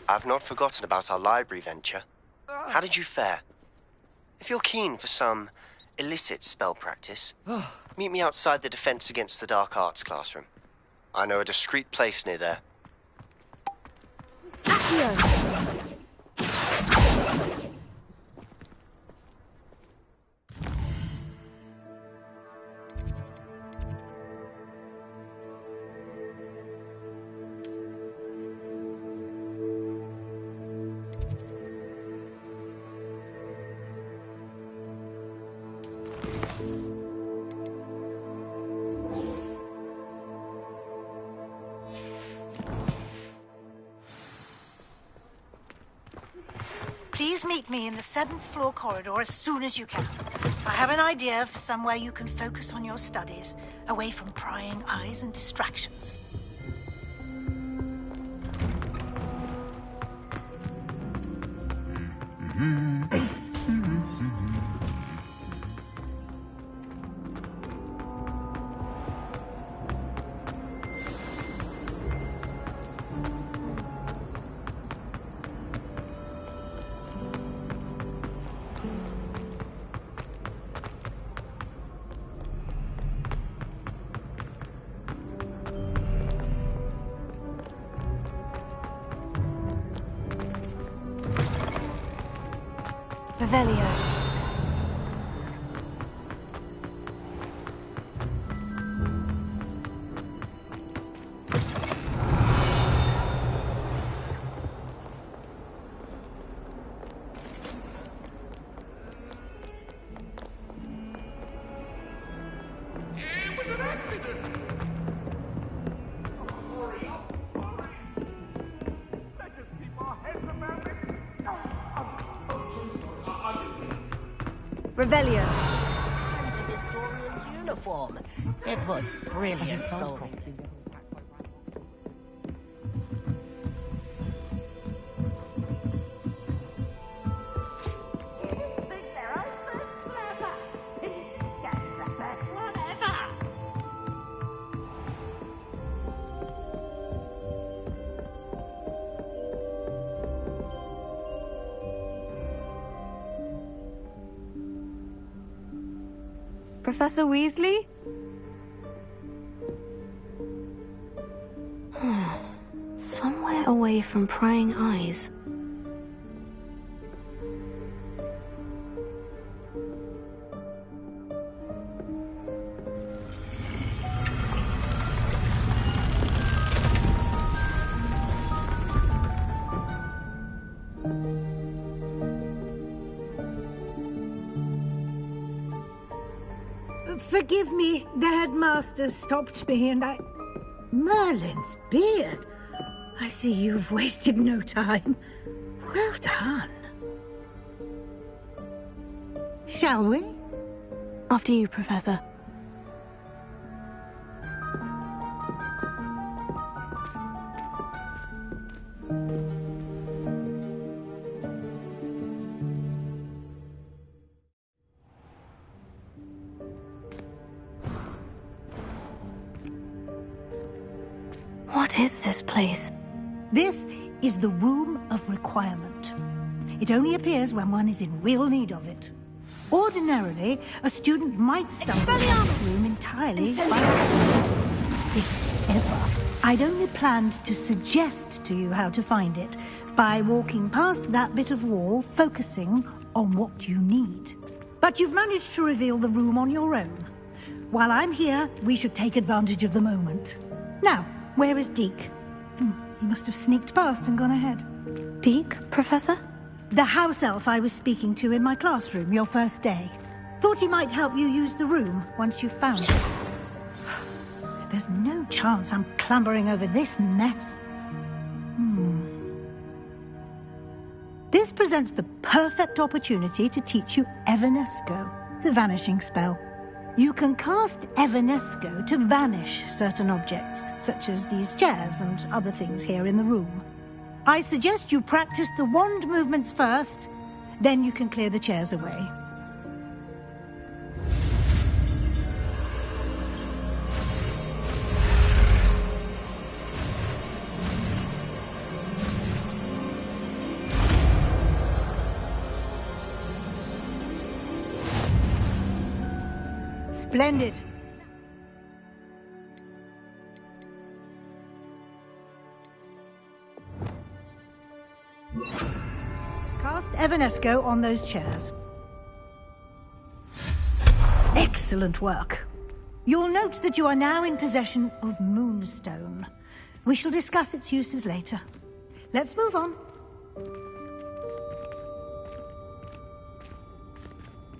I've not forgotten about our library venture. How did you fare? If you're keen for some illicit spell practice, meet me outside the Defense Against the Dark Arts classroom. I know a discreet place near there. Accio! Please meet me in the 7th floor corridor as soon as you can. I have an idea for somewhere you can focus on your studies, away from prying eyes and distractions. Revelio. It was an accident! Hurry up! Hurry! Let's just keep our heads Revelio. The historian's uniform. It was brilliant, Solvay. Professor Weasley? Somewhere away from prying eyes. Forgive me, the headmaster stopped me and I... Merlin's beard. I see you've wasted no time. Well done. Shall we? After you, Professor. What is this place? This is the Room of Requirement. It only appears when one is in real need of it. Ordinarily, a student might stumble into this room entirely by accident. If ever. I'd only planned to suggest to you how to find it by walking past that bit of wall, focusing on what you need. But you've managed to reveal the room on your own. While I'm here, we should take advantage of the moment. Now, where is Deke? He must have sneaked past and gone ahead. Deke, Professor? The house elf I was speaking to in my classroom your first day. Thought he might help you use the room once you've found it. There's no chance I'm clambering over this mess. This presents the perfect opportunity to teach you Evanesco, the vanishing spell. You can cast Evanesco to vanish certain objects, such as these chairs and other things here in the room. I suggest you practice the wand movements first, then you can clear the chairs away. Splendid. Cast Evanesco on those chairs. Excellent work. You'll note that you are now in possession of Moonstone. We shall discuss its uses later. Let's move on.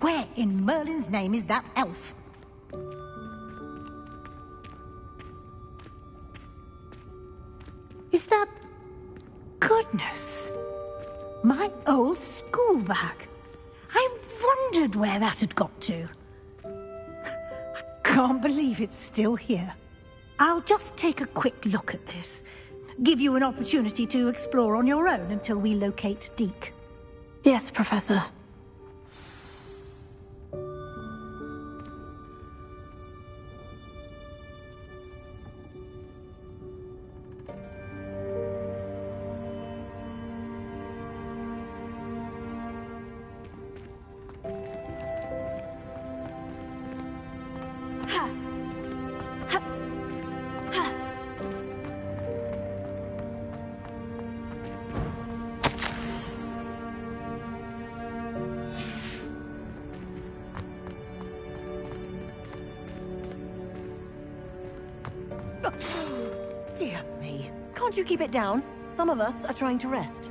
Where in Merlin's name is that elf? Is that... Goodness! My old school bag. I wondered where that had got to. I can't believe it's still here. I'll just take a quick look at this. Give you an opportunity to explore on your own until we locate Deke. Yes, Professor. Dear me. Can't you keep it down? Some of us are trying to rest.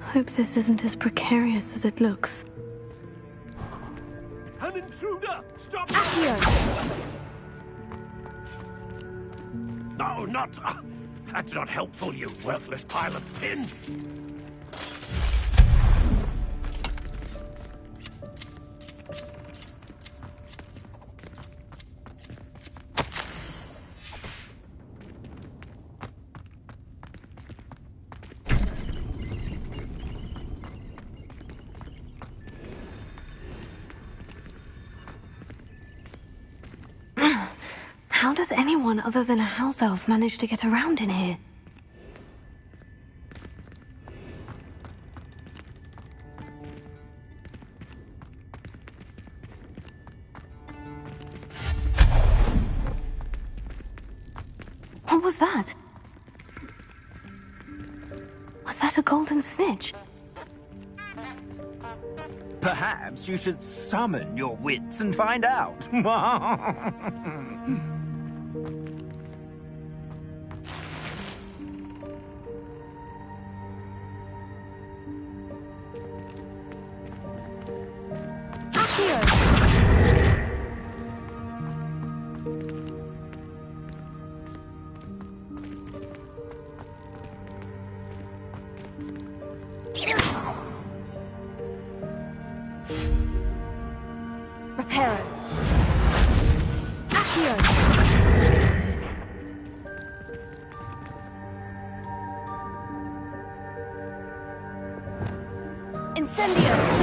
Hope this isn't as precarious as it looks. An intruder! Stop! No, not... that's not helpful, you worthless pile of tin! How does anyone other than a house elf manage to get around in here? What was that? Was that a golden snitch? Perhaps you should summon your wits and find out. Reparo. Accio. Incendio.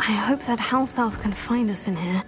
I hope that house elf can find us in here.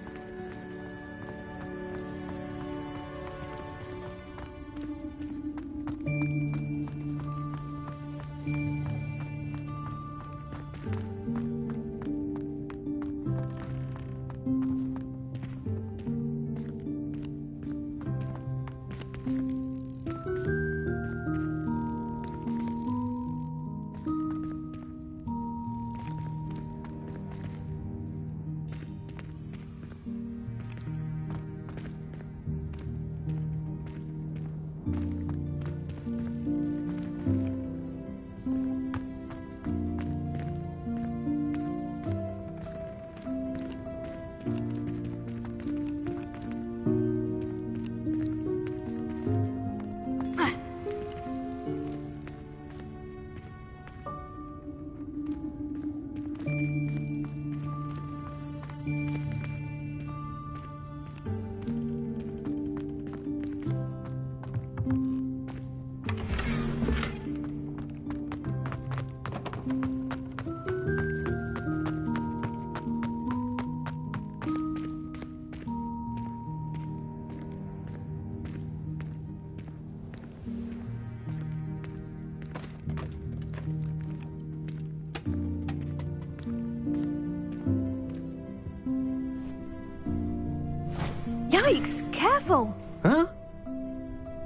Yikes! Careful! Huh?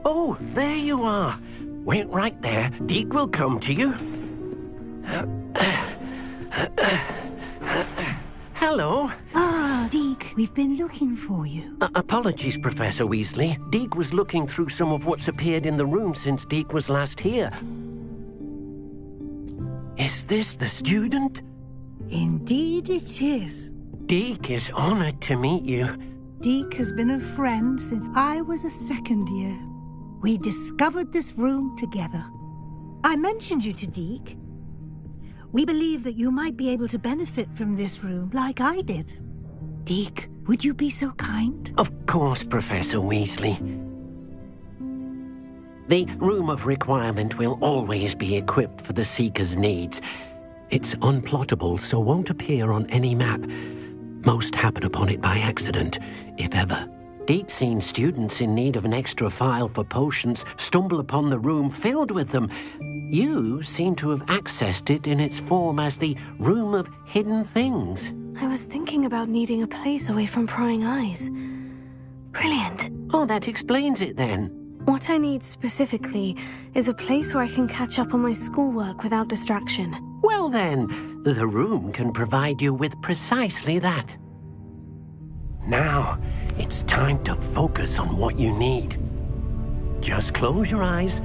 Oh, there you are. Wait right there. Deek will come to you. Hello. Ah, Deek, we've been looking for you. Apologies, Professor Weasley. Deek was looking through some of what's appeared in the room since Deek was last here. Is this the student? Indeed it is. Deek is honored to meet you. Deek has been a friend since I was a second year. We discovered this room together. I mentioned you to Deek. We believe that you might be able to benefit from this room like I did. Deek, would you be so kind? Of course, Professor Weasley. The Room of Requirement will always be equipped for the Seeker's needs. It's unplottable, so won't appear on any map. Most happen upon it by accident, if ever. Deek's seen students in need of an extra file for potions stumble upon the room filled with them. You seem to have accessed it in its form as the Room of Hidden Things. I was thinking about needing a place away from prying eyes. Brilliant. Oh, that explains it then. What I need specifically is a place where I can catch up on my schoolwork without distraction. Well then, the room can provide you with precisely that. Now, it's time to focus on what you need. Just close your eyes.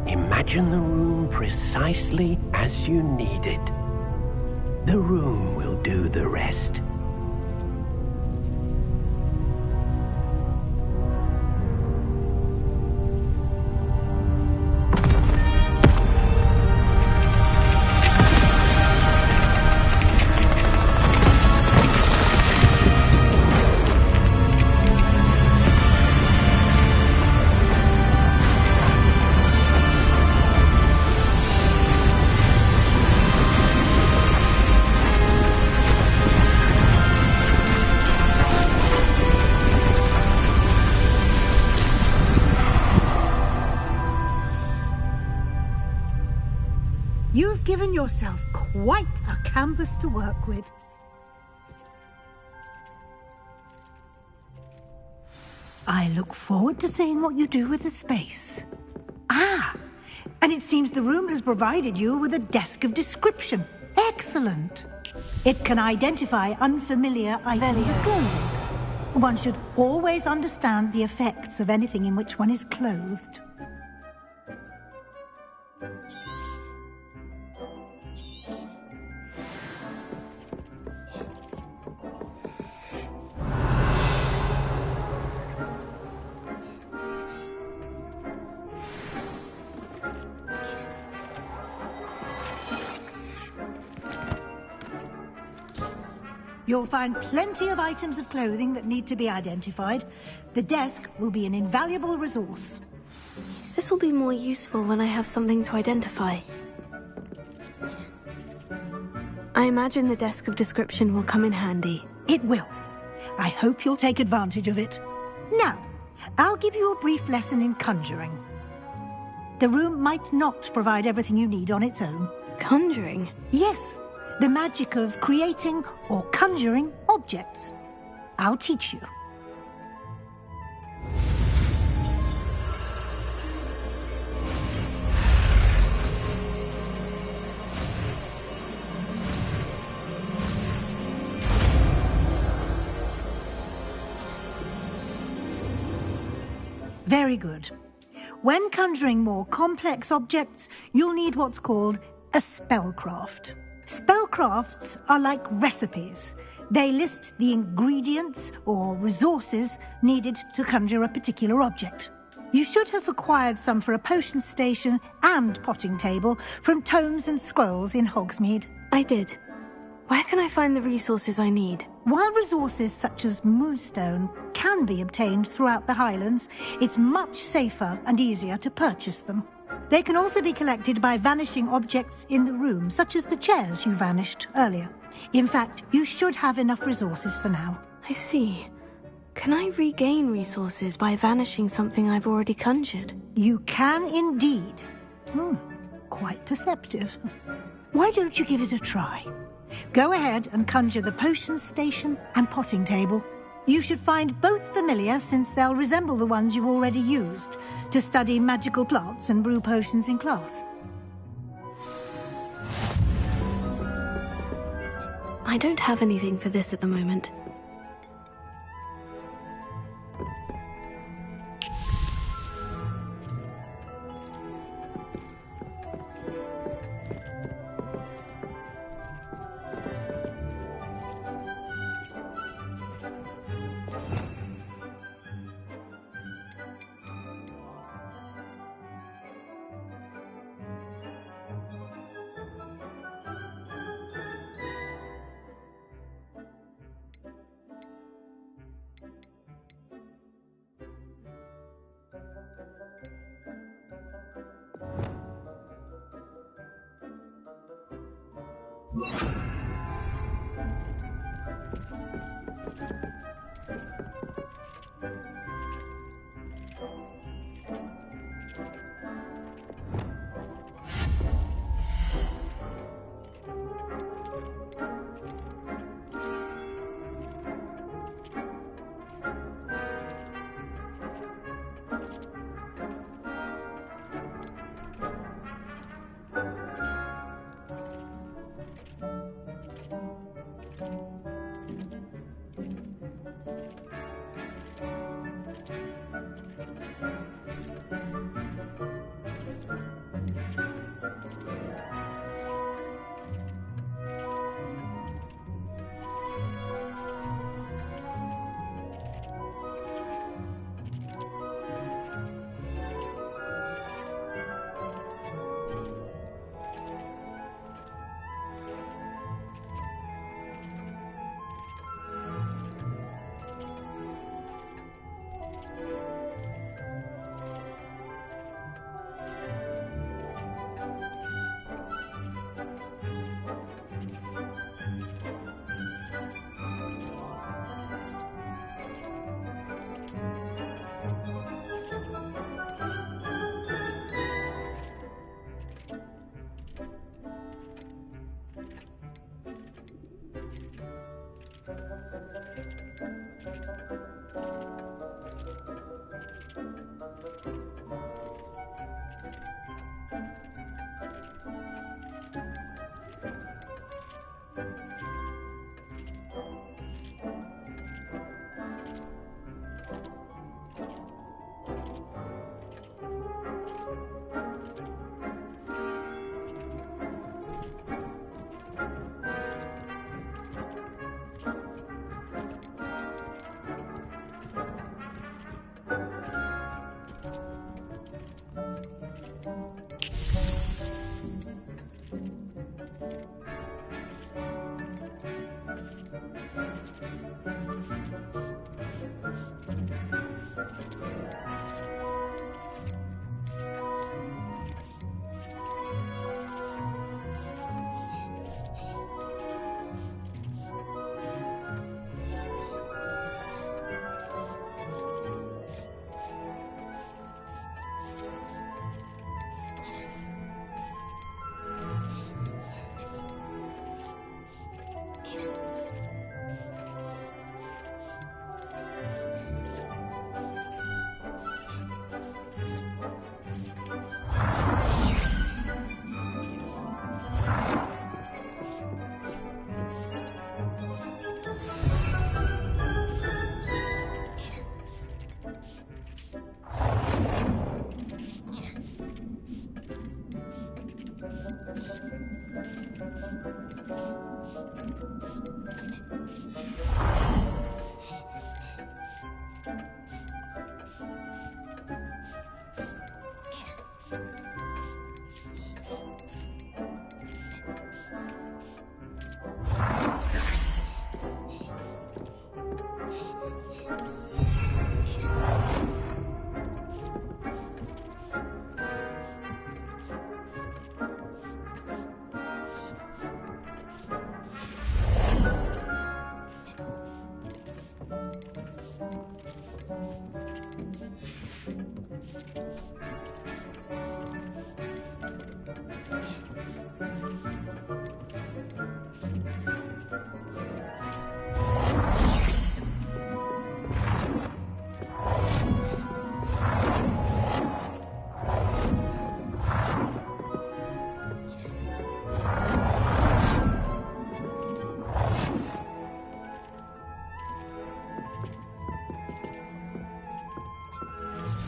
Imagine the room precisely as you need it. The room will do the rest. You've given yourself quite a canvas to work with. I look forward to seeing what you do with the space. Ah, and it seems the room has provided you with a desk of description. Excellent. It can identify unfamiliar items of clothing. One should always understand the effects of anything in which one is clothed. You'll find plenty of items of clothing that need to be identified. The desk will be an invaluable resource. This will be more useful when I have something to identify. I imagine the desk of description will come in handy. It will. I hope you'll take advantage of it. Now, I'll give you a brief lesson in conjuring. The room might not provide everything you need on its own. Conjuring? Yes. The magic of creating or conjuring objects. I'll teach you. Very good. When conjuring more complex objects, you'll need what's called a spellcraft. Spellcrafts are like recipes. They list the ingredients or resources needed to conjure a particular object. You should have acquired some for a potion station and potting table from Tomes and Scrolls in Hogsmeade. I did. Where can I find the resources I need? While resources such as Moonstone can be obtained throughout the Highlands, it's much safer and easier to purchase them. They can also be collected by vanishing objects in the room, such as the chairs you vanished earlier. In fact, you should have enough resources for now. I see. Can I regain resources by vanishing something I've already conjured? You can indeed. Quite perceptive. Why don't you give it a try? Go ahead and conjure the potion station and potting table. You should find both familiar, since they'll resemble the ones you've already used to study magical plants and brew potions in class. I don't have anything for this at the moment.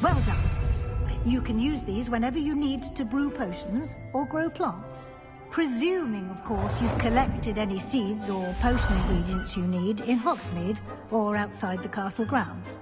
Well done. You can use these whenever you need to brew potions or grow plants. Presuming, of course, you've collected any seeds or potion ingredients you need in Hogsmeade or outside the castle grounds.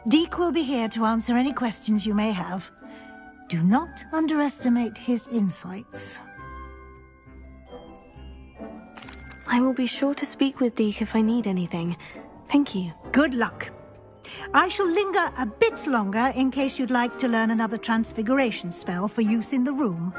Deke will be here to answer any questions you may have. Do not underestimate his insights. I will be sure to speak with Deke if I need anything. Thank you. Good luck. I shall linger a bit longer in case you'd like to learn another transfiguration spell for use in the room.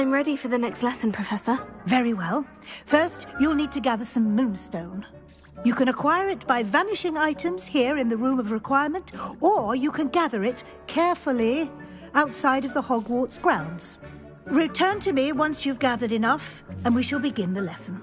I'm ready for the next lesson, Professor. Very well. First, you'll need to gather some moonstone. You can acquire it by vanishing items here in the Room of Requirement, or you can gather it carefully outside of the Hogwarts grounds. Return to me once you've gathered enough, and we shall begin the lesson.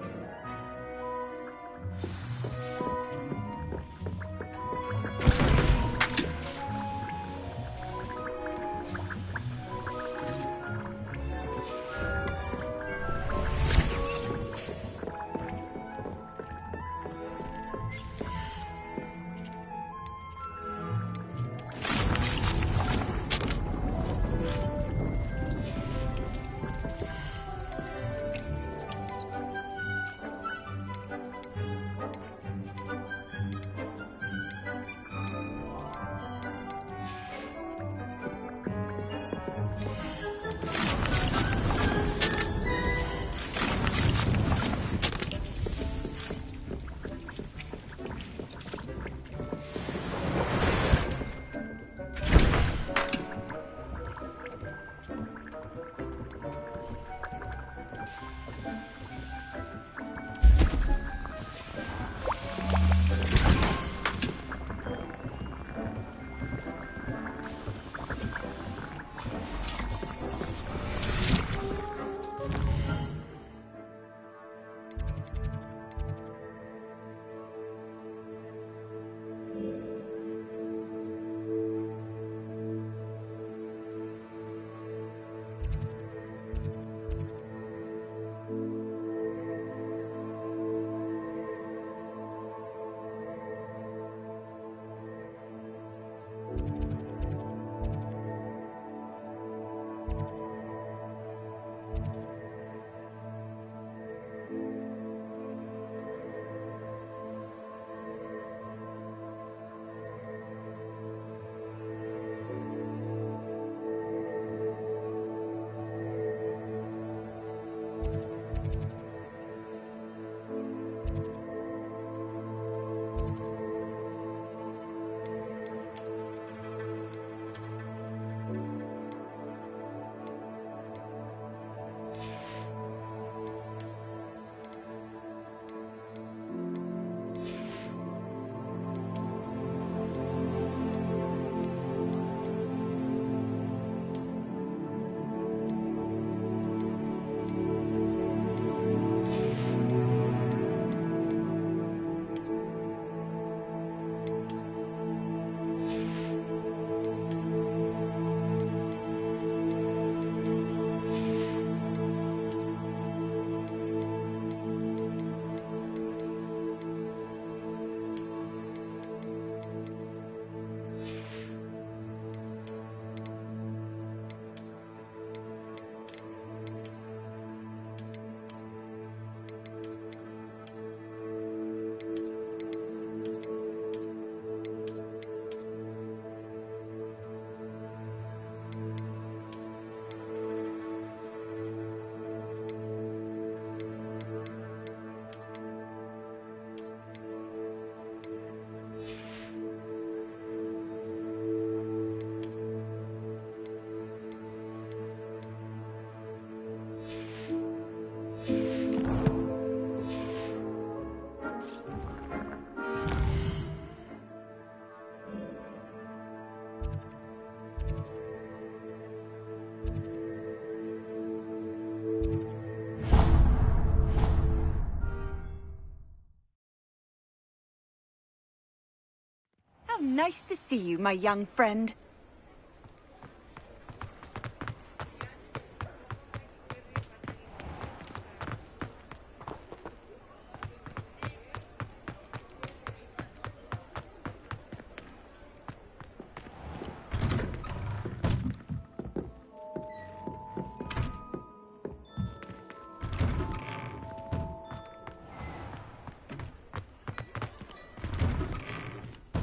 Nice to see you, my young friend.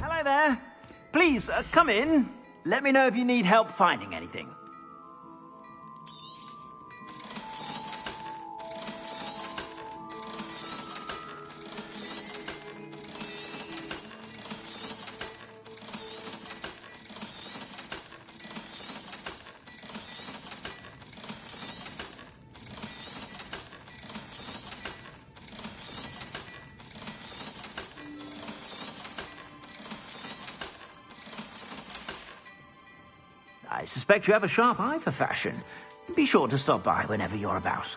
Hello there. Please, come in. Let me know if you need help finding anything. I suspect you have a sharp eye for fashion. Be sure to stop by whenever you're about.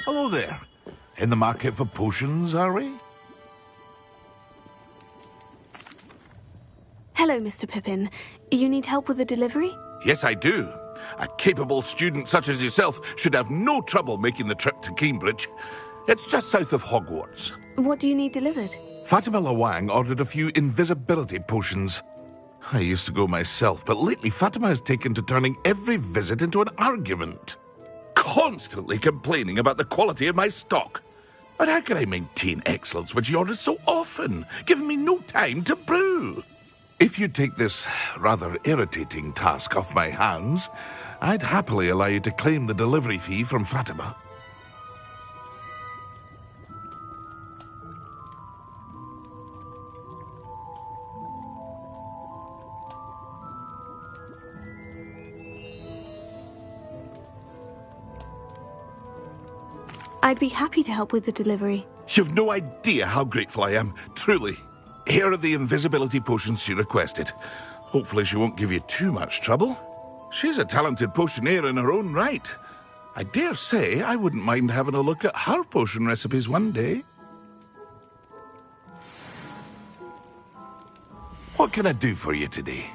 Hello there. In the market for potions, are we? Hello, Mr. Pippin. You need help with the delivery? Yes, I do. A capable student such as yourself should have no trouble making the trip to Cambridge. It's just south of Hogwarts. What do you need delivered? Fatima Lawang ordered a few invisibility potions. I used to go myself, but lately Fatima has taken to turning every visit into an argument. Constantly complaining about the quality of my stock. But how can I maintain excellence when she orders so often, giving me no time to brew? If you take this rather irritating task off my hands, I'd happily allow you to claim the delivery fee from Fatima. I'd be happy to help with the delivery. You've no idea how grateful I am, truly. Here are the invisibility potions she requested. Hopefully she won't give you too much trouble. She's a talented potioneer in her own right. I dare say I wouldn't mind having a look at her potion recipes one day. What can I do for you today?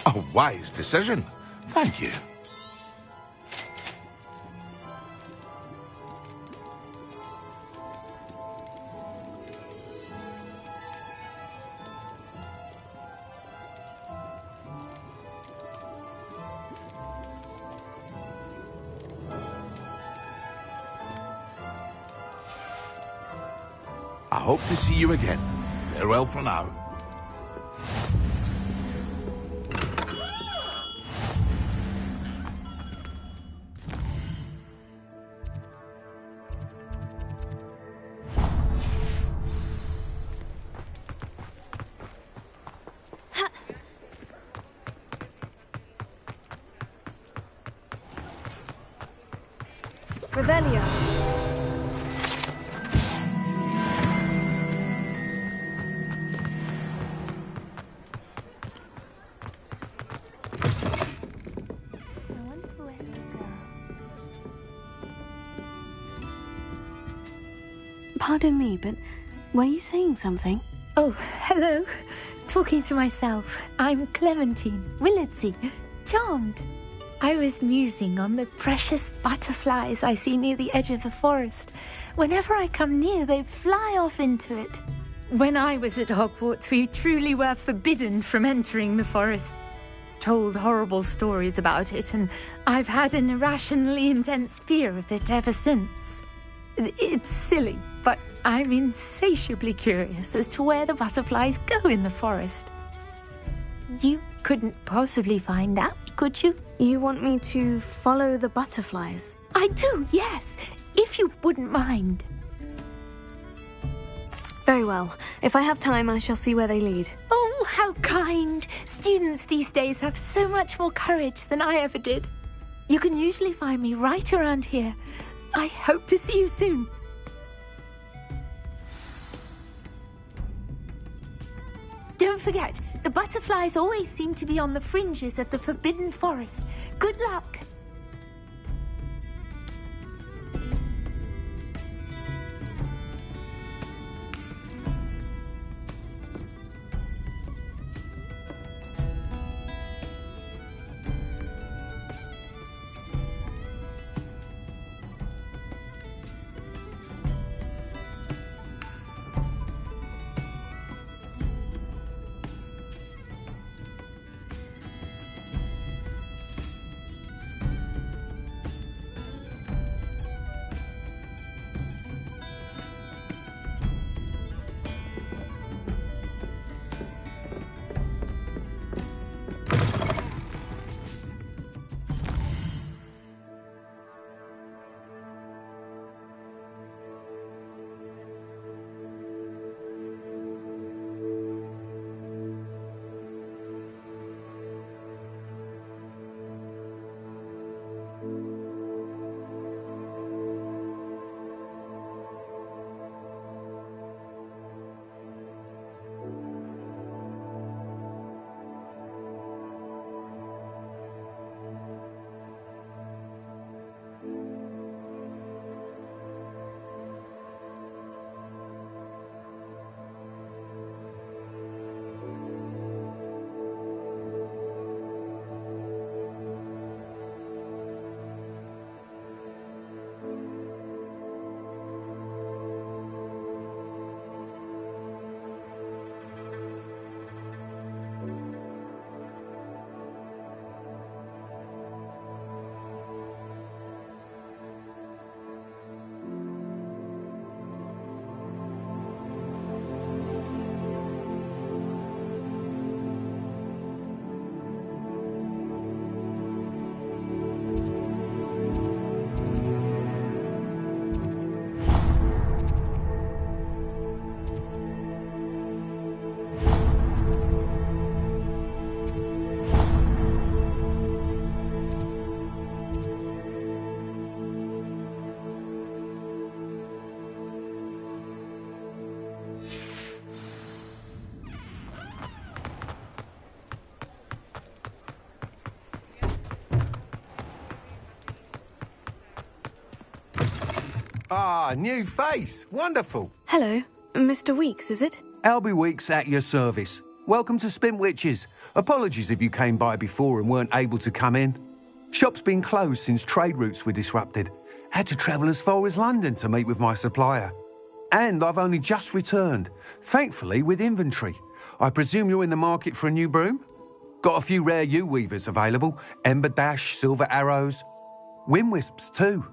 A wise decision. Thank you. I hope to see you again. Farewell for now. Revelio. Pardon me, but were you saying something? Oh, hello. Talking to myself. I'm Clementine Willardsey. Charmed. I was musing on the precious butterflies I see near the edge of the forest. Whenever I come near, they fly off into it. When I was at Hogwarts, we truly were forbidden from entering the forest. Told horrible stories about it, and I've had an irrationally intense fear of it ever since. It's silly, but I'm insatiably curious as to where the butterflies go in the forest. You couldn't possibly find out, could you? You want me to follow the butterflies? I do, yes, if you wouldn't mind. Very well. If I have time, I shall see where they lead. Oh, how kind! Students these days have so much more courage than I ever did. You can usually find me right around here. I hope to see you soon. Don't forget, the butterflies always seem to be on the fringes of the Forbidden Forest. Good luck! Ah, new face. Wonderful. Hello. Mr. Weeks, is it? Albie Weeks at your service. Welcome to Spintwitches. Apologies if you came by before and weren't able to come in. Shop's been closed since trade routes were disrupted. Had to travel as far as London to meet with my supplier. And I've only just returned, thankfully with inventory. I presume you're in the market for a new broom? Got a few rare yew-weavers available. Ember Dash, Silver Arrows. Wind-wisps too.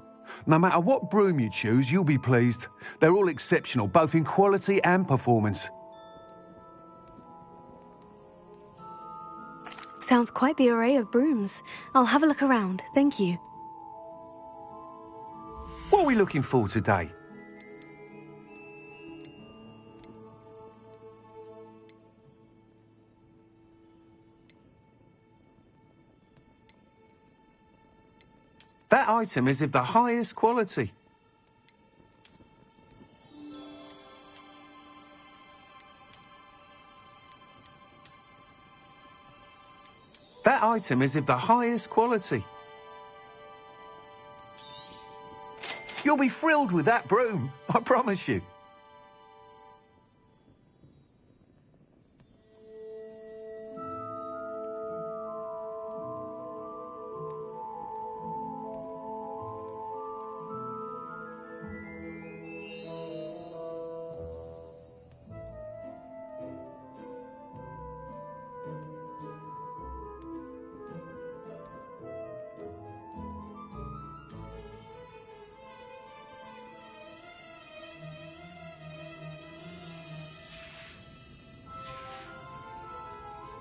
No matter what broom you choose, you'll be pleased. They're all exceptional, both in quality and performance. Sounds quite the array of brooms. I'll have a look around, thank you. What are we looking for today? That item is of the highest quality. That item is of the highest quality. You'll be thrilled with that broom, I promise you.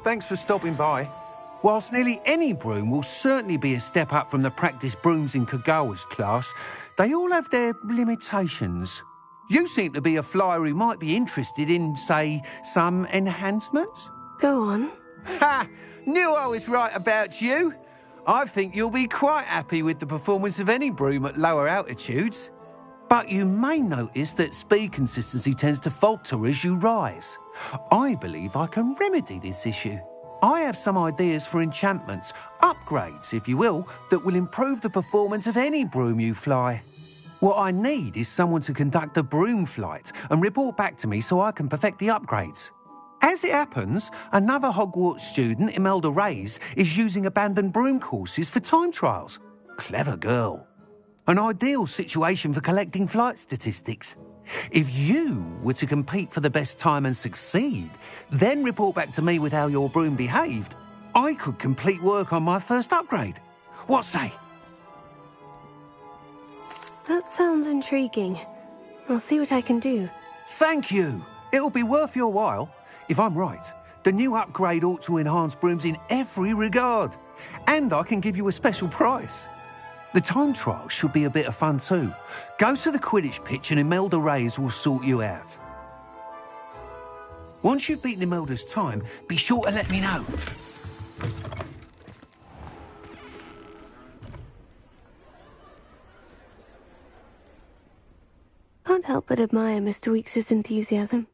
thanks for stopping by. Whilst nearly any broom will certainly be a step up from the practice brooms in Kagawa's class, they all have their limitations. You seem to be a flyer who might be interested in, say, some enhancements? Go on. Ha! Knew I was right about you. I think you'll be quite happy with the performance of any broom at lower altitudes. But you may notice that speed consistency tends to falter as you rise. I believe I can remedy this issue. I have some ideas for enchantments, upgrades, if you will, that will improve the performance of any broom you fly. What I need is someone to conduct a broom flight and report back to me so I can perfect the upgrades. As it happens, another Hogwarts student, Imelda Reyes, is using abandoned broom courses for time trials. Clever girl. An ideal situation for collecting flight statistics. If you were to compete for the best time and succeed, then report back to me with how your broom behaved, I could complete work on my first upgrade. What say? That sounds intriguing. I'll see what I can do. Thank you. It'll be worth your while. If I'm right, the new upgrade ought to enhance brooms in every regard. And I can give you a special price. The time trial should be a bit of fun too. Go to the Quidditch pitch and Imelda Reyes will sort you out. Once you've beaten Imelda's time, be sure to let me know. Can't help but admire Mr. Weekes' enthusiasm.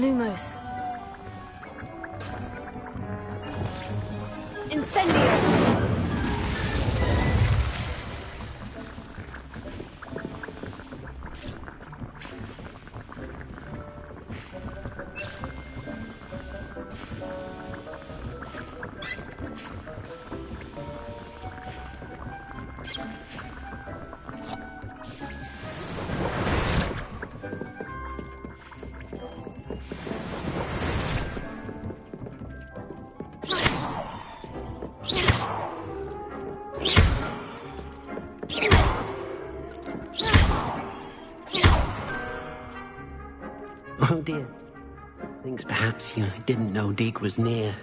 Lumos. Incendio. Oh dear. Thinks perhaps you didn't know Deke was near.